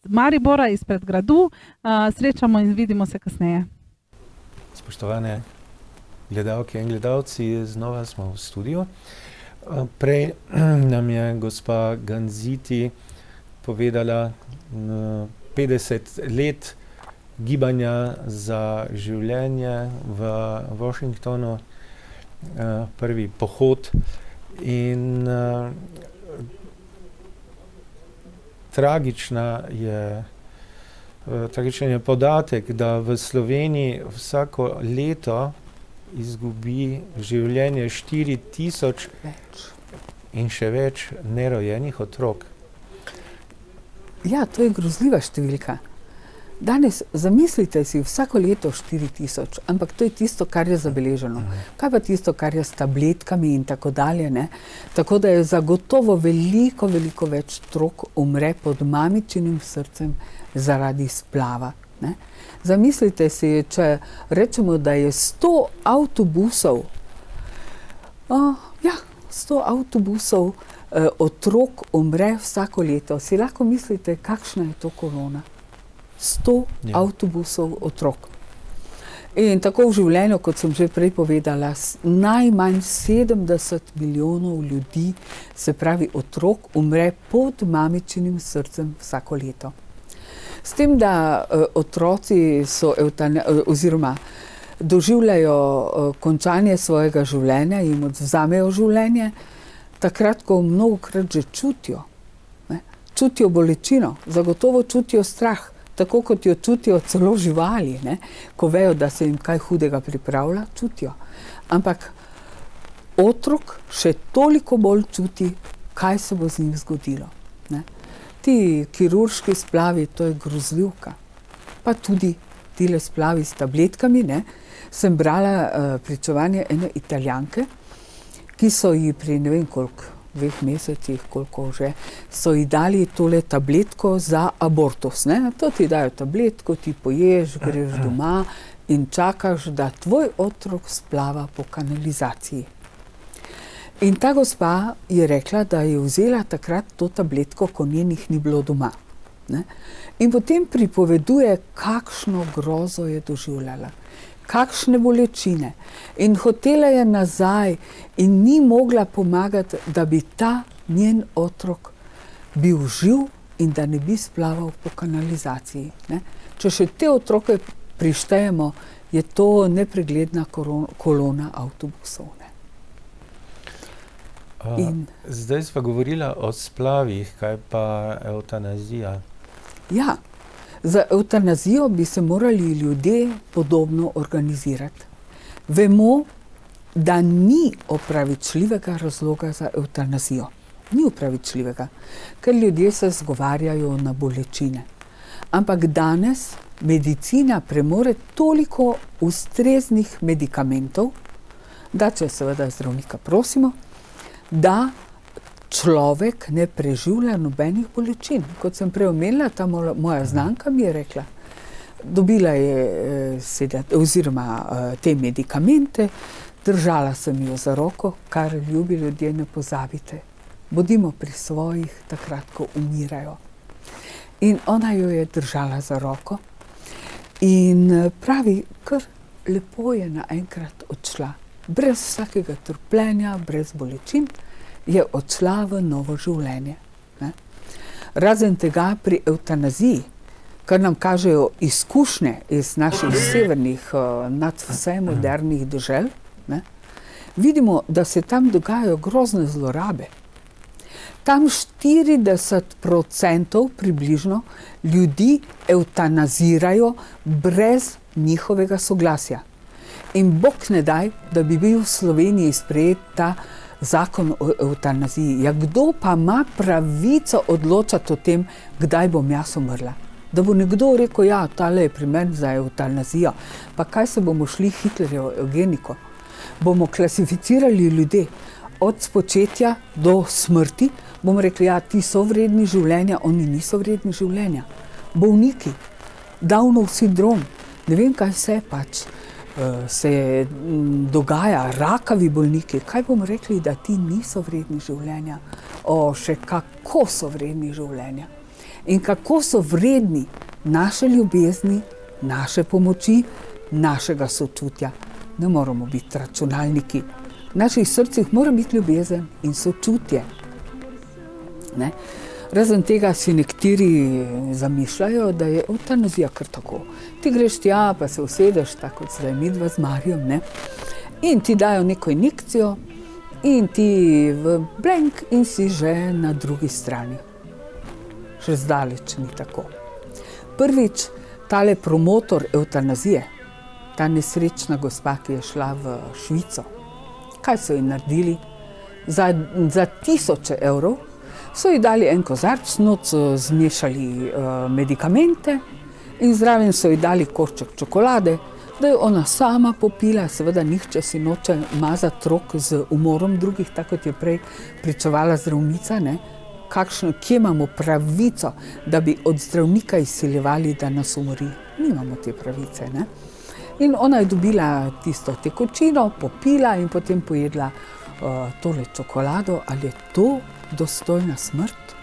Speaker 8: Maribora, izpred gradu. Srečamo in vidimo se kasneje.
Speaker 2: Spoštovane gledalke in gledalci, znova smo v studiu. Prej nam je gospa Ganziti povedala 50 let gibanja za življenje v Washingtonu, prvi pohod in tragičen je podatek, da v Sloveniji vsako leto izgubi življenje 4000 in še več nerojenih otrok.
Speaker 3: Ja, to je grozljiva številka. Danes zamislite si vsako leto 4000, ampak to je tisto, kar je zabeleženo. Kaj pa tisto, kar je s tabletkami in tako dalje, ne? Tako da je zagotovo veliko več otrok umre pod mamičinim srcem zaradi splava, ne? Zamislite si, če rečemo, da je 100 avtobusov, 100 avtobusov otrok umre vsako leto. Si lahko mislite, kakšna je to kolona? 100 avtobusov otrok. In tako v življenju, kot sem že prej povedala, najmanj 70 milijonov ljudi, se pravi otrok, umre pod mamičinim srcem vsako leto. S tem, da otroci oziroma doživljajo končanje svojega življenja, jim odvzamejo življenje, takrat, ko mnogokrat že čutijo, ne? Čutijo bolečino, zagotovo čutijo strah, tako kot jo čutijo celo živali, ne? Ko vejo, da se jim kaj hudega pripravlja, čutijo. Ampak otrok še toliko bolj čuti, kaj se bo z njim zgodilo, ne? Ti kirurški splavi, to je grozljivka. Pa tudi tile splavi s tabletkami, ne? Sem brala pričevanje ene Italijanke, ki so ji pri ne vem koliko, 2 mesecih, koliko že, so ji dali tole tabletko za abortus, ne? To ti dajo tabletko, ti poješ, greš doma in čakaš, da tvoj otrok splava po kanalizaciji. In ta gospa je rekla, da je vzela takrat to tabletko, ko njenih ni bilo doma, ne? In potem pripoveduje, kakšno grozo je doživljala, kakšne bolečine. In hotela je nazaj in ni mogla pomagati, da bi ta njen otrok bil živ in da ne bi splaval po kanalizaciji, ne? Če še te otroke prištejemo, je to nepregledna kolona avtobusov, ne?
Speaker 2: Zdaj sva govorila o splavih, kaj pa evtanazija?
Speaker 3: Ja, za evtanazijo bi se morali ljudje podobno organizirati. Vemo, da ni opravičljivega razloga za evtanazijo. Ni opravičljivega, ker ljudje se zgovarjajo na bolečine. Ampak danes medicina premore toliko ustreznih medikamentov, da če seveda zdravnika prosimo, da človek ne preživlja nobenih bolečin. Kot sem prej omenila, ta moja znanka mi je rekla, dobila je te medikamente, držala sem jo za roko, kar ljubi ljudje ne pozabite. Bodimo pri svojih takrat, ko umirajo. In ona jo je držala za roko in pravi, kar lepo je naenkrat odšla. Brez vsakega trpljenja, brez bolečin, je odšla v novo življenje, ne? Razen tega pri evtanaziji, kar nam kažejo izkušnje iz naših severnih, nadvse modernih dežel, ne? Vidimo, da se tam dogajajo grozne zlorabe. Tam 40% približno ljudi evtanazirajo brez njihovega soglasja. In Bog ne daj, da bi bil v Sloveniji sprejet ta zakon o evtanaziji. Ja, kdo pa ima pravico odločati o tem, kdaj bom jaz umrla? Da bo nekdo rekel, ja, tale je primer za evtanazijo. Pa kaj se bomo šli Hitlerjevo evgeniko? Bomo klasificirali ljudi od spočetja do smrti, bomo rekli, ja, ti so vredni življenja, oni niso vredni življenja. Bolniki, Downov sindrom, ne vem, kaj vse pač se dogaja, rakavi bolniki, kaj bomo rekli, da ti niso vredni življenja? Še kako so vredni življenja. In kako so vredni naše ljubezni, naše pomoči, našega sočutja. Ne moramo biti računalniki, V naših srcih mora biti ljubezen in sočutje. Ne? Razen tega si nekateri zamišljajo, da je evtanazija kar tako. Ti greš tja, pa se usedeš, tako kot zdaj midva z Marijem, ne? In ti dajo neko injekcijo in ti v blenk in si že na drugi strani. Še zdaleč ni tako. Prvič, tale promotor evtanazije, ta nesrečna gospa, ki je šla v Švico. Kaj so ji naredili? Za 1000 evrov so ji dali en kozarc, noč so zmešali medikamente in zraven so ji dali košček čokolade, da je ona sama popila, seveda nihče si noče mazati rok z umorom drugih, tako kot je prej pričevala zdravnica, ne? Kje imamo pravico, da bi od zdravnika izsiljevali, da nas umori? Nimamo te pravice, ne? In ona je dobila tisto tekočino, popila in potem pojedla tole čokolado. Ali je to dostojna smrt?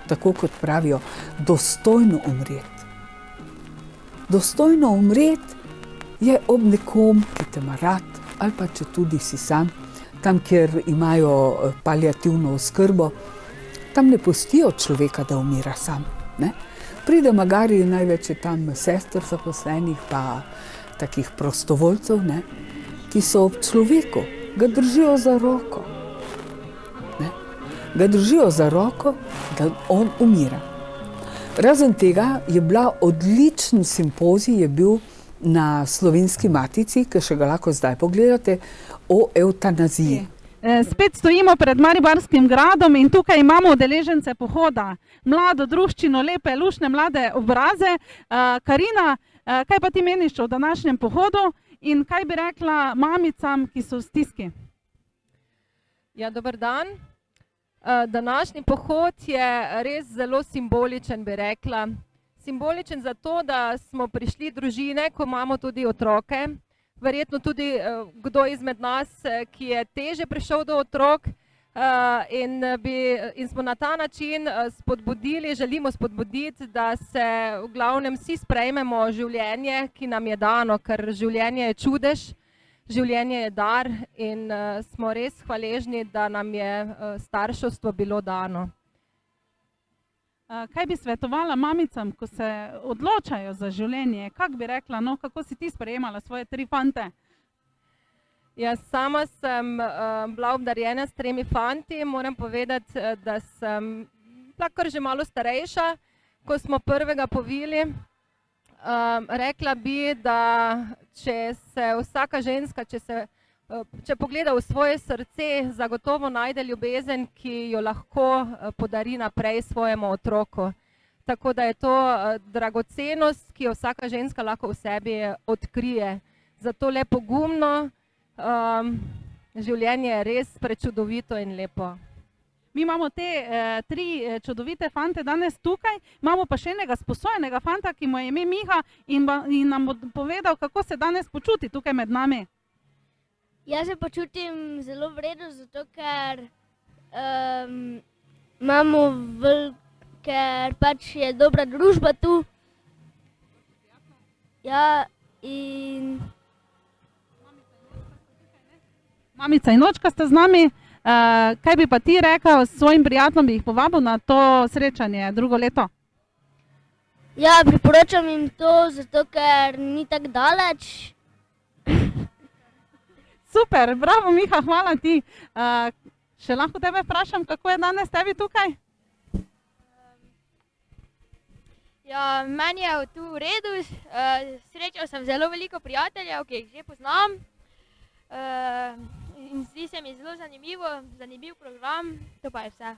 Speaker 3: Tako kot pravijo, dostojno umreti. Dostojno umreti je ob nekom, ki te ima rad, ali pa če tudi si sam, tam, kjer imajo paliativno oskrbo, tam ne pustijo človeka, da umira sam. Ne? Pride magari, največ je tam sester zaposlenih, pa takih prostovoljcev, ne? Ki so ob človeku, ga držijo za roko. Ne? Ga držijo za roko, da on umira. Razen tega je bila odličen simpozij, je bil na Slovenski matici, ki še ga lahko zdaj pogledate, o evtanaziji.
Speaker 8: Spet stojimo pred Mariborskim gradom in tukaj imamo udeležence pohoda. Mlado druščino, lepe, luštne mlade obraze. Karina, kaj pa ti meniš o današnjem pohodu in kaj bi rekla mamicam, ki so v stiski?
Speaker 13: Ja, dober dan. Današnji pohod je res zelo simboličen, bi rekla. Simboličen zato, da smo prišli družine, ko imamo tudi otroke. Verjetno tudi kdo izmed nas, ki je teže prišel do otrok in smo na ta način spodbudili, želimo spodbuditi, da se v glavnem vsi sprejmemo življenje, ki nam je dano, ker življenje je čudež, življenje je dar in smo res hvaležni, da nam je starševstvo bilo dano.
Speaker 8: Kaj bi svetovala mamicam, ko se odločajo za življenje? Kako bi rekla, no, kako si ti sprejemala svoje 3 fante?
Speaker 13: Jaz sama sem bila obdarjena s 3 fanti. Moram povedati, da sem bila kar že malo starejša, ko smo prvega povili. Rekla bi, da če se vsaka ženska, če pogleda v svoje srce, zagotovo najde ljubezen, ki jo lahko podari naprej svojemu otroku. Tako da je to dragocenost, ki jo vsaka ženska lahko v sebi odkrije. Zato le pogumno, življenje je res prečudovito in lepo.
Speaker 8: Mi imamo te 3 čudovite fante danes tukaj, imamo pa še enega sposojenega fanta, ki mu je ime Miha in nam bo povedal, kako se danes počuti tukaj med nami.
Speaker 14: Jaz se počutim zelo v redu, zato ker imamo ker pač je dobra družba tu. Ja, in...
Speaker 8: Mamica in očka sta z nami. Kaj bi pa ti rekel s svojim prijateljem, bi jih povabil na to srečanje drugo leto?
Speaker 14: Ja, priporočam jim to, zato ker ni tako daleč.
Speaker 8: Super, bravo Miha, hvala ti. Še lahko tebe vprašam, kako je danes tebi tukaj?
Speaker 15: Ja, meni je tu v redu. Srečal sem zelo veliko prijateljev, ki jih že poznam. In zdi se mi zelo zanimiv program, to pa je vse.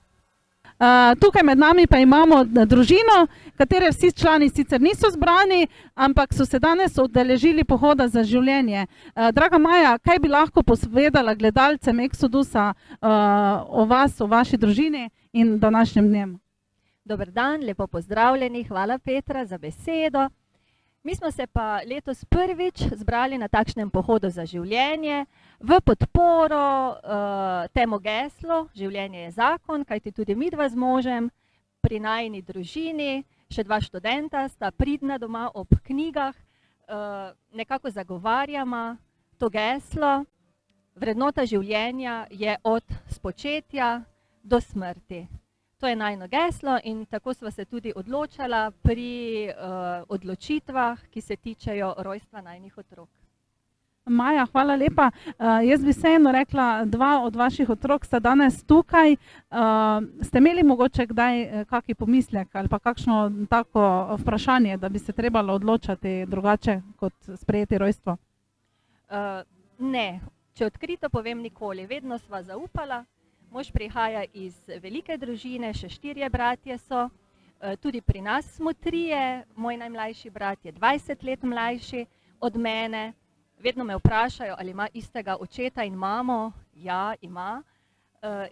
Speaker 8: Tukaj med nami pa imamo družino, katere vsi člani sicer niso zbrani, ampak so se danes udeležili pohoda za življenje. Draga Maja, kaj bi lahko povedala gledalcem Exodusa o vas, o vaši družini in današnjem dnevu?
Speaker 16: Dober dan, lepo pozdravljeni, hvala Petra za besedo. Mi smo se pa letos prvič zbrali na takšnem pohodu za življenje v podporo temu geslu Življenje je zakon, kajti tudi midva z možem pri najini družini, še 2 študenta sta pridna doma ob knjigah, nekako zagovarjamo to geslo vrednota življenja je od spočetja do smrti. To je najino geslo in tako sva se tudi odločala pri odločitvah, ki se tičejo rojstva najinih otrok.
Speaker 8: Maja, hvala lepa. Jaz bi vseeno rekla, 2 od vaših otrok sta danes tukaj. Ste imeli mogoče kdaj kakšen pomislek ali pa kakšno tako vprašanje, da bi se trebalo odločati drugače kot sprejeti rojstvo?
Speaker 16: Ne, če odkrito povem, nikoli. Vedno sva zaupala. Mož prihaja iz velike družine, še 4 bratje so. Tudi pri nas smo 3, moj najmlajši brat je 20 let mlajši od mene. Vedno me vprašajo, ali ima istega očeta in mamo. Ja, ima.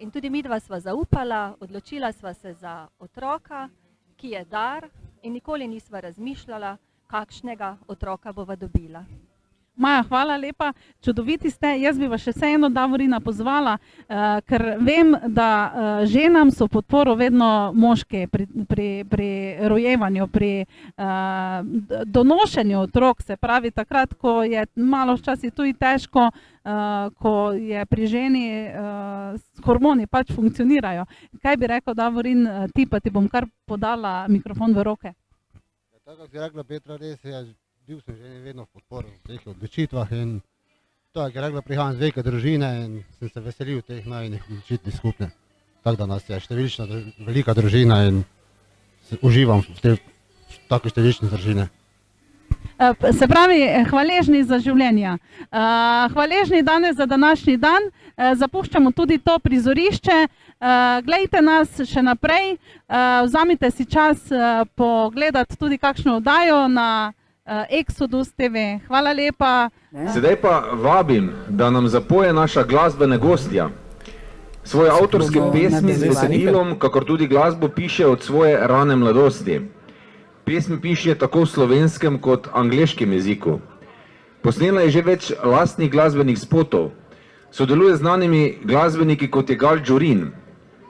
Speaker 16: In tudi midva sva zaupala, odločila sva se za otroka, ki je dar in nikoli nisva razmišljala, kakšnega otroka bova dobila.
Speaker 8: Maja, hvala lepa, čudoviti ste. Jaz bi vas še vseeno, Davorina, pozvala, ker vem, da ženam so podporo vedno moški pri rojevanju, pri donošenju otrok, se pravi takrat, ko je malo včasih tudi težko, ko je pri ženi hormoni pač funkcionirajo. Kaj bi rekel, Davorin, ti pa ti bom kar podala mikrofon v roke.
Speaker 17: Tako kot je rekla Petra, res je. Bil sem že vedno v podporu v teh odločitvah in to, jak je rekla, prihajam z velike družine in sem se veselil teh najinih odločitev skupne. Tako da nas je številčna velika družina in uživam v tej tako številčni družine.
Speaker 8: Se pravi, hvaležni za življenja. Hvaležni danes za današnji dan. Zapuščamo tudi to prizorišče. Glejte nas še naprej. Vzamite si čas pogledati tudi kakšno oddajo na Exodus TV. Hvala lepa.
Speaker 4: Sedaj pa vabim, da nam zapoje naša glasbena gostja. Svoje avtorske pesmi z besedilom, kakor tudi glasbo piše od svoje rane mladosti. Pesmi piše tako v slovenskem kot angleškem jeziku. Posnela je že več lastnih glasbenih spotov. Sodeluje z znanimi glasbeniki kot je Gal Džurin.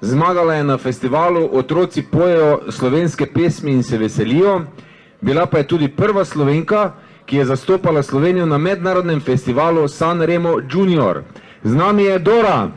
Speaker 4: Zmagala je na festivalu Otroci pojejo slovenske pesmi in se veselijo. Bila pa je tudi prva Slovenka, ki je zastopala Slovenijo na mednarodnem festivalu San Remo Junior. Z nami je Dora.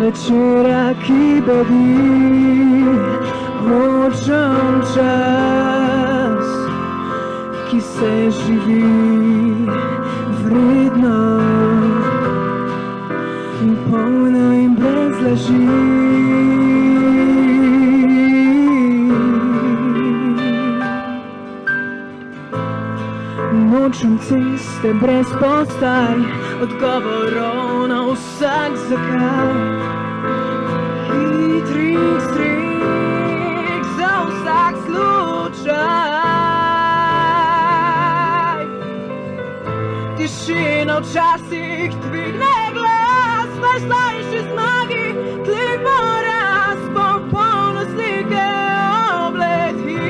Speaker 1: Večera, ki bedi, hočem čas, ki se živi vredno, polno in brez laži. Nočem ceste brez postaj, odgovorov na vsak zakaj. Hitrih strik za vsak slučaj. Tišina včasih dvigne glas, najslajši zmagi, tli poraz, popolno slike obleti.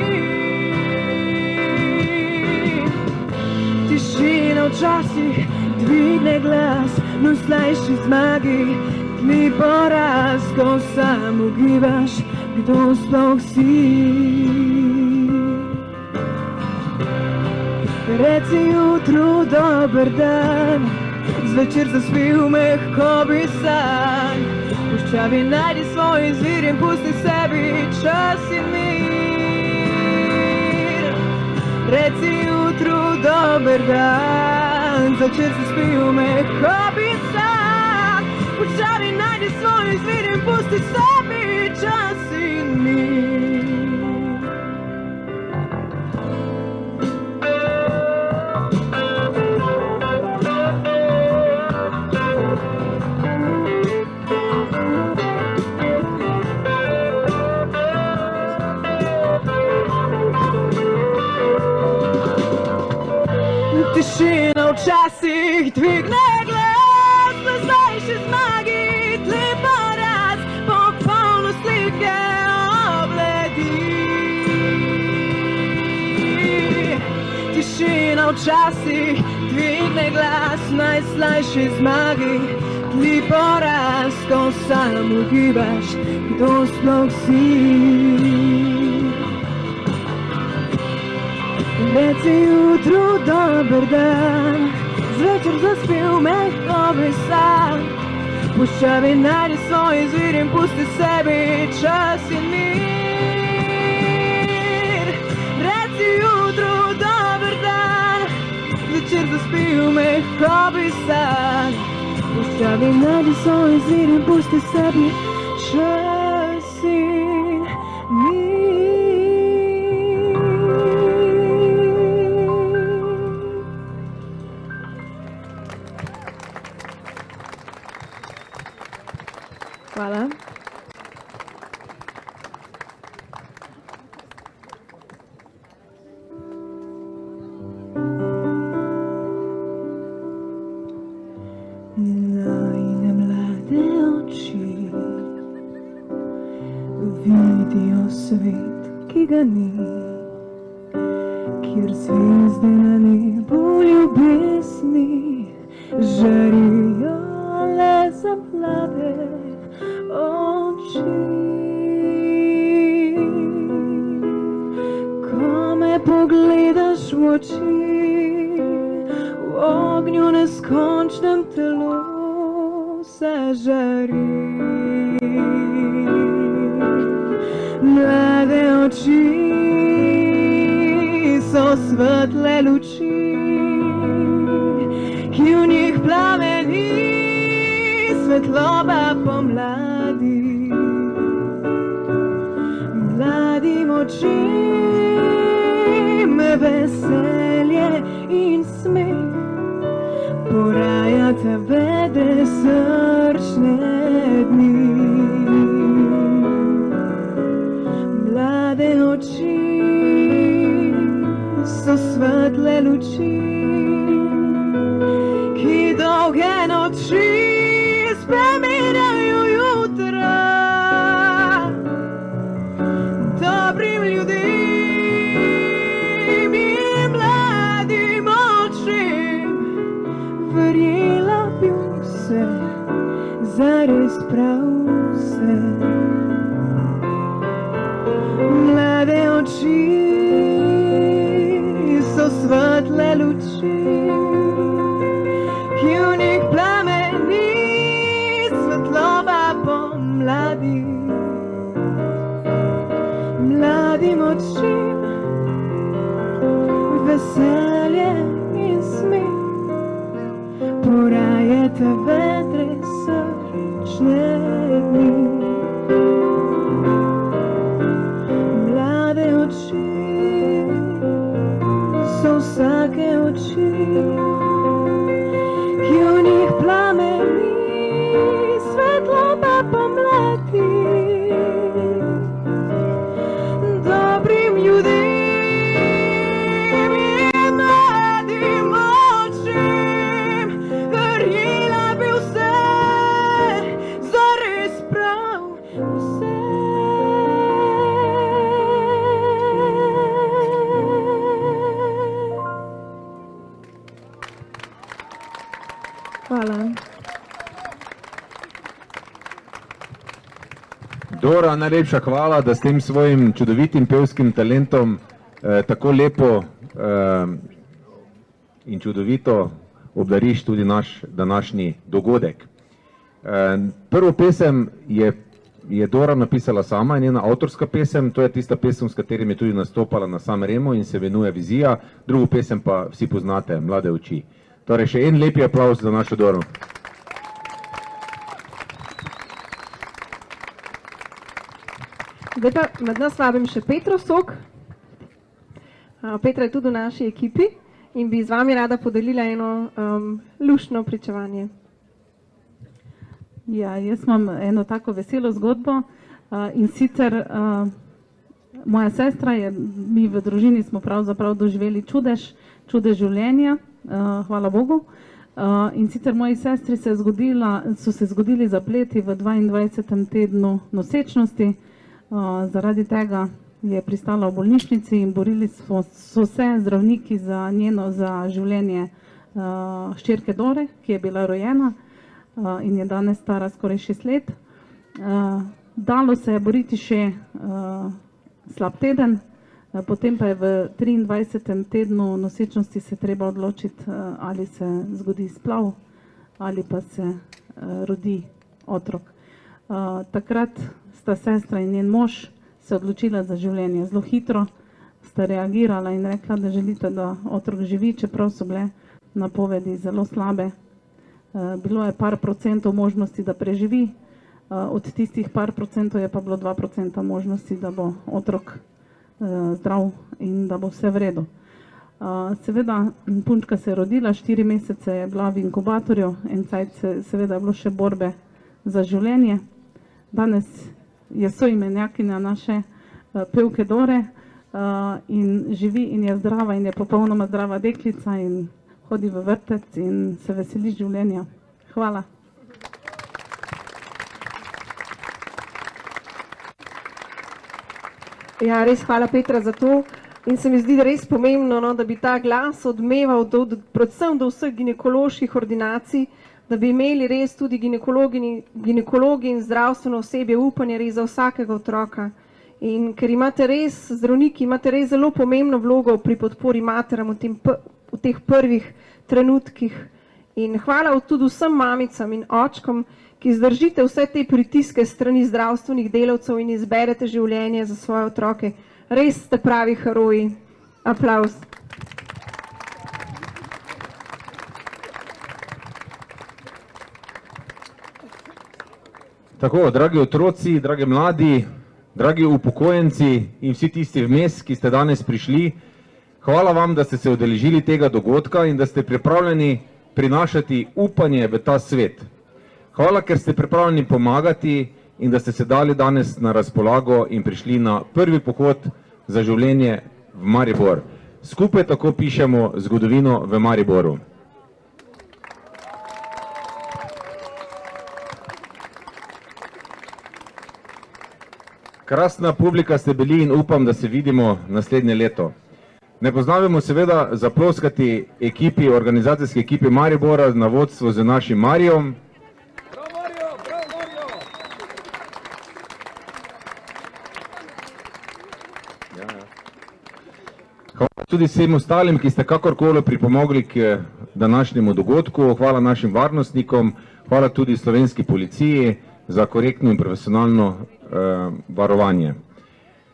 Speaker 1: Tišina včasih dvigne glas, najslajši zmagi, mi poraz, ko sam ugibaš, kdo sploh si. Reci jutru dober dan, zvečer zaspil mehkobi sanj. Puščavi najdi svoj izvir in pusti sebi čas in mir. Reci jutru dober dan, zvečer zaspil mehkobi sanj. Puščavi najdi svoj izvir in pusti sebi čas in mir. Tišina včasih dvigne glas, najslajši zmagi,
Speaker 18: tišina včasih dvigne glas najslajši zmagi. Tli poraz, ko sam ugibaš, kdo sploh si. Reci jutru dober dan, zvečer zaspil mehko vesel. Puščavi najdi svoj izvir in pusti sebi čas in mir. Reci jutru dober dan, zvečer zaspil mehko vesel. Puščavi najdi svoj izvir in pusti sebi čas in mir. Hvala. Najine mlade oči vidijo svet, ki ga ni, kjer zvezde na nebu ljubesni žarijo le za mlade oči. Ko me pogledaš v oči, v ognju neskončnem telo se žari. Mlade oči so svetle luči, ki v njih plameni svetloba pomladi. Mladim očim veselje in smeh porajate vedre srčne dni. Mlade oči so svetle luči, ki dolge noči spreminjajo jutra. Dobrim ljudem in mladim očim verjela bi vse, zares prav vse. Mlade oči so svetle luči, ki v njih plameni svetloba pomladi. Mladim očim veselje in smeh porajete vedre srčne dni. Mlade oči so vsake oči, ki v njih plameni svetloba pomladi. Dobrim ljudem in mladim očim verjela bi vse, zares prav vse. Hvala.
Speaker 4: Dora, najlepša hvala, da s tem svojim čudovitim pevskim talentom tako lepo in čudovito obdariš tudi naš današnji dogodek. Prvo pesem je Dora napisala sama, njena avtorska pesem, to je tista pesem, s katerim je tudi nastopala na Sanremu in se imenuje Vizija, drugo pesem pa vsi poznate, Mlade oči. Torej še en lepi aplavz za našo Doro.
Speaker 5: Zdaj pa med nas vabim še Petro Sok. Petra je tudi v naši ekipi in bi z vami rada podelila eno luštno pričevanje.
Speaker 8: Ja, jaz imam eno tako veselo zgodbo in sicer moja sestra je, mi v družini smo pravzaprav doživeli čudež življenja, hvala Bogu. In sicer moji sestri so se zgodili zapleti v 22. tednu nosečnosti. Zaradi tega je pristala v bolnišnici in borili so se zdravniki za življenje hčerke Dore, ki je bila rojena in je danes stara skoraj 6 let. Dalo se je boriti še slab teden, potem pa je v 23. tednu nosečnosti se treba odločiti, ali se zgodi splav ali pa se rodi otrok. Takrat sta sestra in njen mož se odločila za življenje. Zelo hitro sta reagirala in rekla, da želite, da otrok živi, čeprav so bile napovedi zelo slabe. Bilo je par procentov možnosti, da preživi, od tistih par procentov je pa bilo 2% možnosti, da bo otrok zdrav in da bo vse v redu. Seveda, punčka se je rodila, 4 mesece je bila v inkubatorju, en cajt seveda je bilo še borbe za življenje. Danes je soimenjakinja naše pevke Dore in živi in je zdrava in je popolnoma zdrava deklica in hodi v vrtec in se veseli življenja. Hvala.
Speaker 5: Ja, res hvala Petra za to in se mi zdi res pomembno, no, da bi ta glas odmeval predvsem do vseh ginekoloških ordinacij, da bi imeli res tudi ginekologi in zdravstveno osebje upanje res za vsakega otroka. In ker imate res, zdravniki, imate res zelo pomembno vlogo pri podpori materam v teh prvih trenutkih. In hvala tudi vsem mamicam in očkom, ki zdržite vse te pritiske strani zdravstvenih delavcev in izberete življenje za svoje otroke. Res ste pravi heroji. Aplavz.
Speaker 4: Tako, dragi otroci, dragi mladi, dragi upokojenci in vsi tisti vmes, ki ste danes prišli, hvala vam, da ste se udeležili tega dogodka in da ste pripravljeni prinašati upanje v ta svet. Hvala, ker ste pripravljeni pomagati in da ste se dali danes na razpolago in prišli na prvi pohod za življenje v Maribor. Skupaj tako pišemo zgodovino v Mariboru. Krasna publika ste bili in upam, da se vidimo naslednje leto. Ne pozabimo seveda zaploskati ekipi, organizacijski ekipi Maribora na vodstvo z našim Marijom. Hvala tudi vsem ostalim, ki ste kakorkoli pripomogli k današnjemu dogodku. Hvala našim varnostnikom, hvala tudi slovenski policiji za korektno in profesionalno varovanje.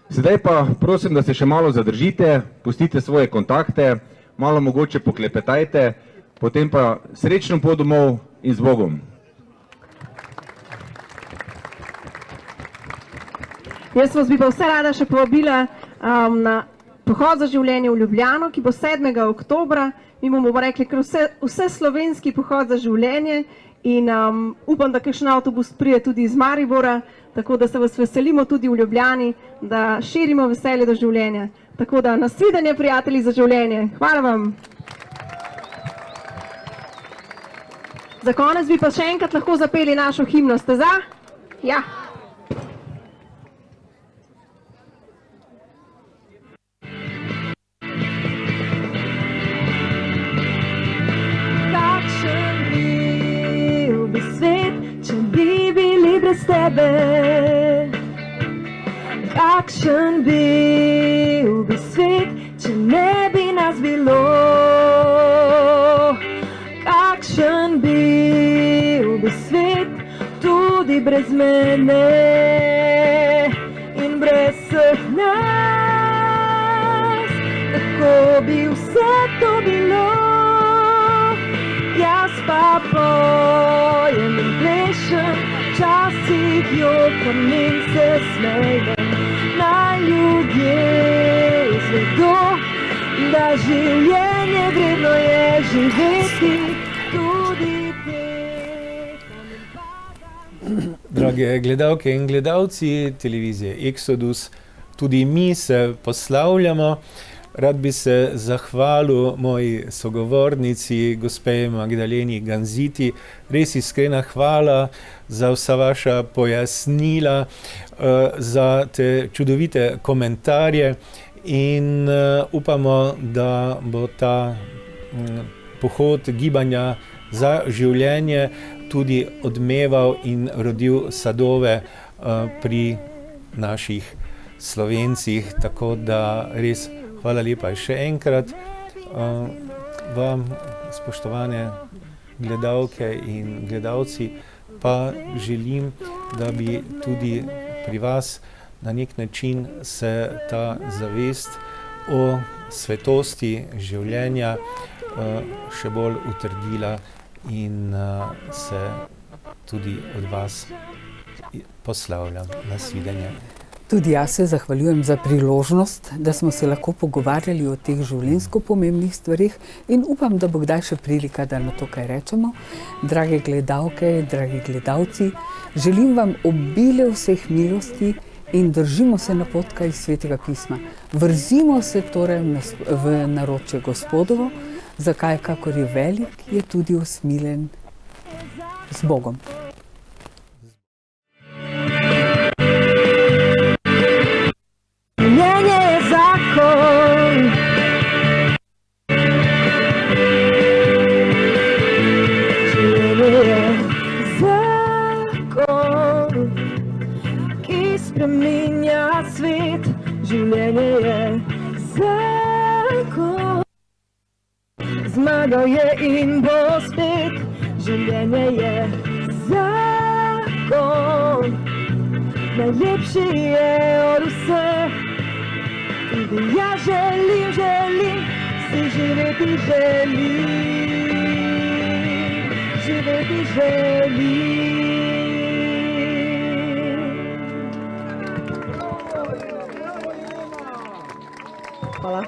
Speaker 4: Sedaj pa prosim, da se še malo zadržite, pustite svoje kontakte, malo mogoče poklepetajte, potem pa srečno pot domov in z Bogom.
Speaker 5: Jaz vas bi pa vse rada še povabila na pohod za življenje v Ljubljano, ki bo 7. oktobra. Mi bomo rekli, ker vse slovenski pohod za življenje in upam, da kakšen avtobus prije tudi iz Maribora, tako da se vas veselimo tudi v Ljubljani, da širimo veselje do življenja. Tako da nasvidenje, prijatelji, za življenje. Hvala vam. Za konec bi pa še enkrat lahko zapeli našo himno. Ste za? Ja.
Speaker 18: Brez tebe, kakšen bil bi svet, če ne bi nas bilo, kakšen bil bi svet tudi brez mene in brez vseh nas, tako bi vse to bilo. Jaz pa pojem in plešem, včasih jokam in se smejem, naj ljudje izvedo, da življenje vredno je živeti tudi te.
Speaker 2: Drage gledalke in gledalci televizije Exodus, tudi mi se poslavljamo Rad bi se zahvalil moji sogovornici, gospe Magdaleni Ganziti. Res iskrena hvala za vsa vaša pojasnila, za te čudovite komentarje in upamo, da bo ta pohod gibanja za življenje tudi odmeval in rodil sadove pri naših Slovencih, tako da res hvala lepa še enkrat vam, spoštovane gledalke in gledalci, pa želim, da bi tudi pri vas na nek način se ta zavest o svetosti življenja še bolj utrdila in se tudi od vas poslavljam. Nasvidenje.
Speaker 3: Tudi jaz se zahvaljujem za priložnost, da smo se lahko pogovarjali o teh življenjsko pomembnih stvarih in upam, da bo kdaj še prilika, da na to kaj rečemo. Drage gledalke, dragi gledalci, želim vam obile vseh milosti in držimo se napotka iz Svetega pisma. Vrzimo se torej v naročje Gospodovo, zakaj, kakor je velik, je tudi usmiljen z Bogom.
Speaker 18: Življenje je zakon. Življenje je zakon, ki spreminja svet. Življenje je zakon, zmagal je in bo spet. Življenje je zakon, najlepši je od vseh. Tudi jaz želim, si živeti želim. Hvala.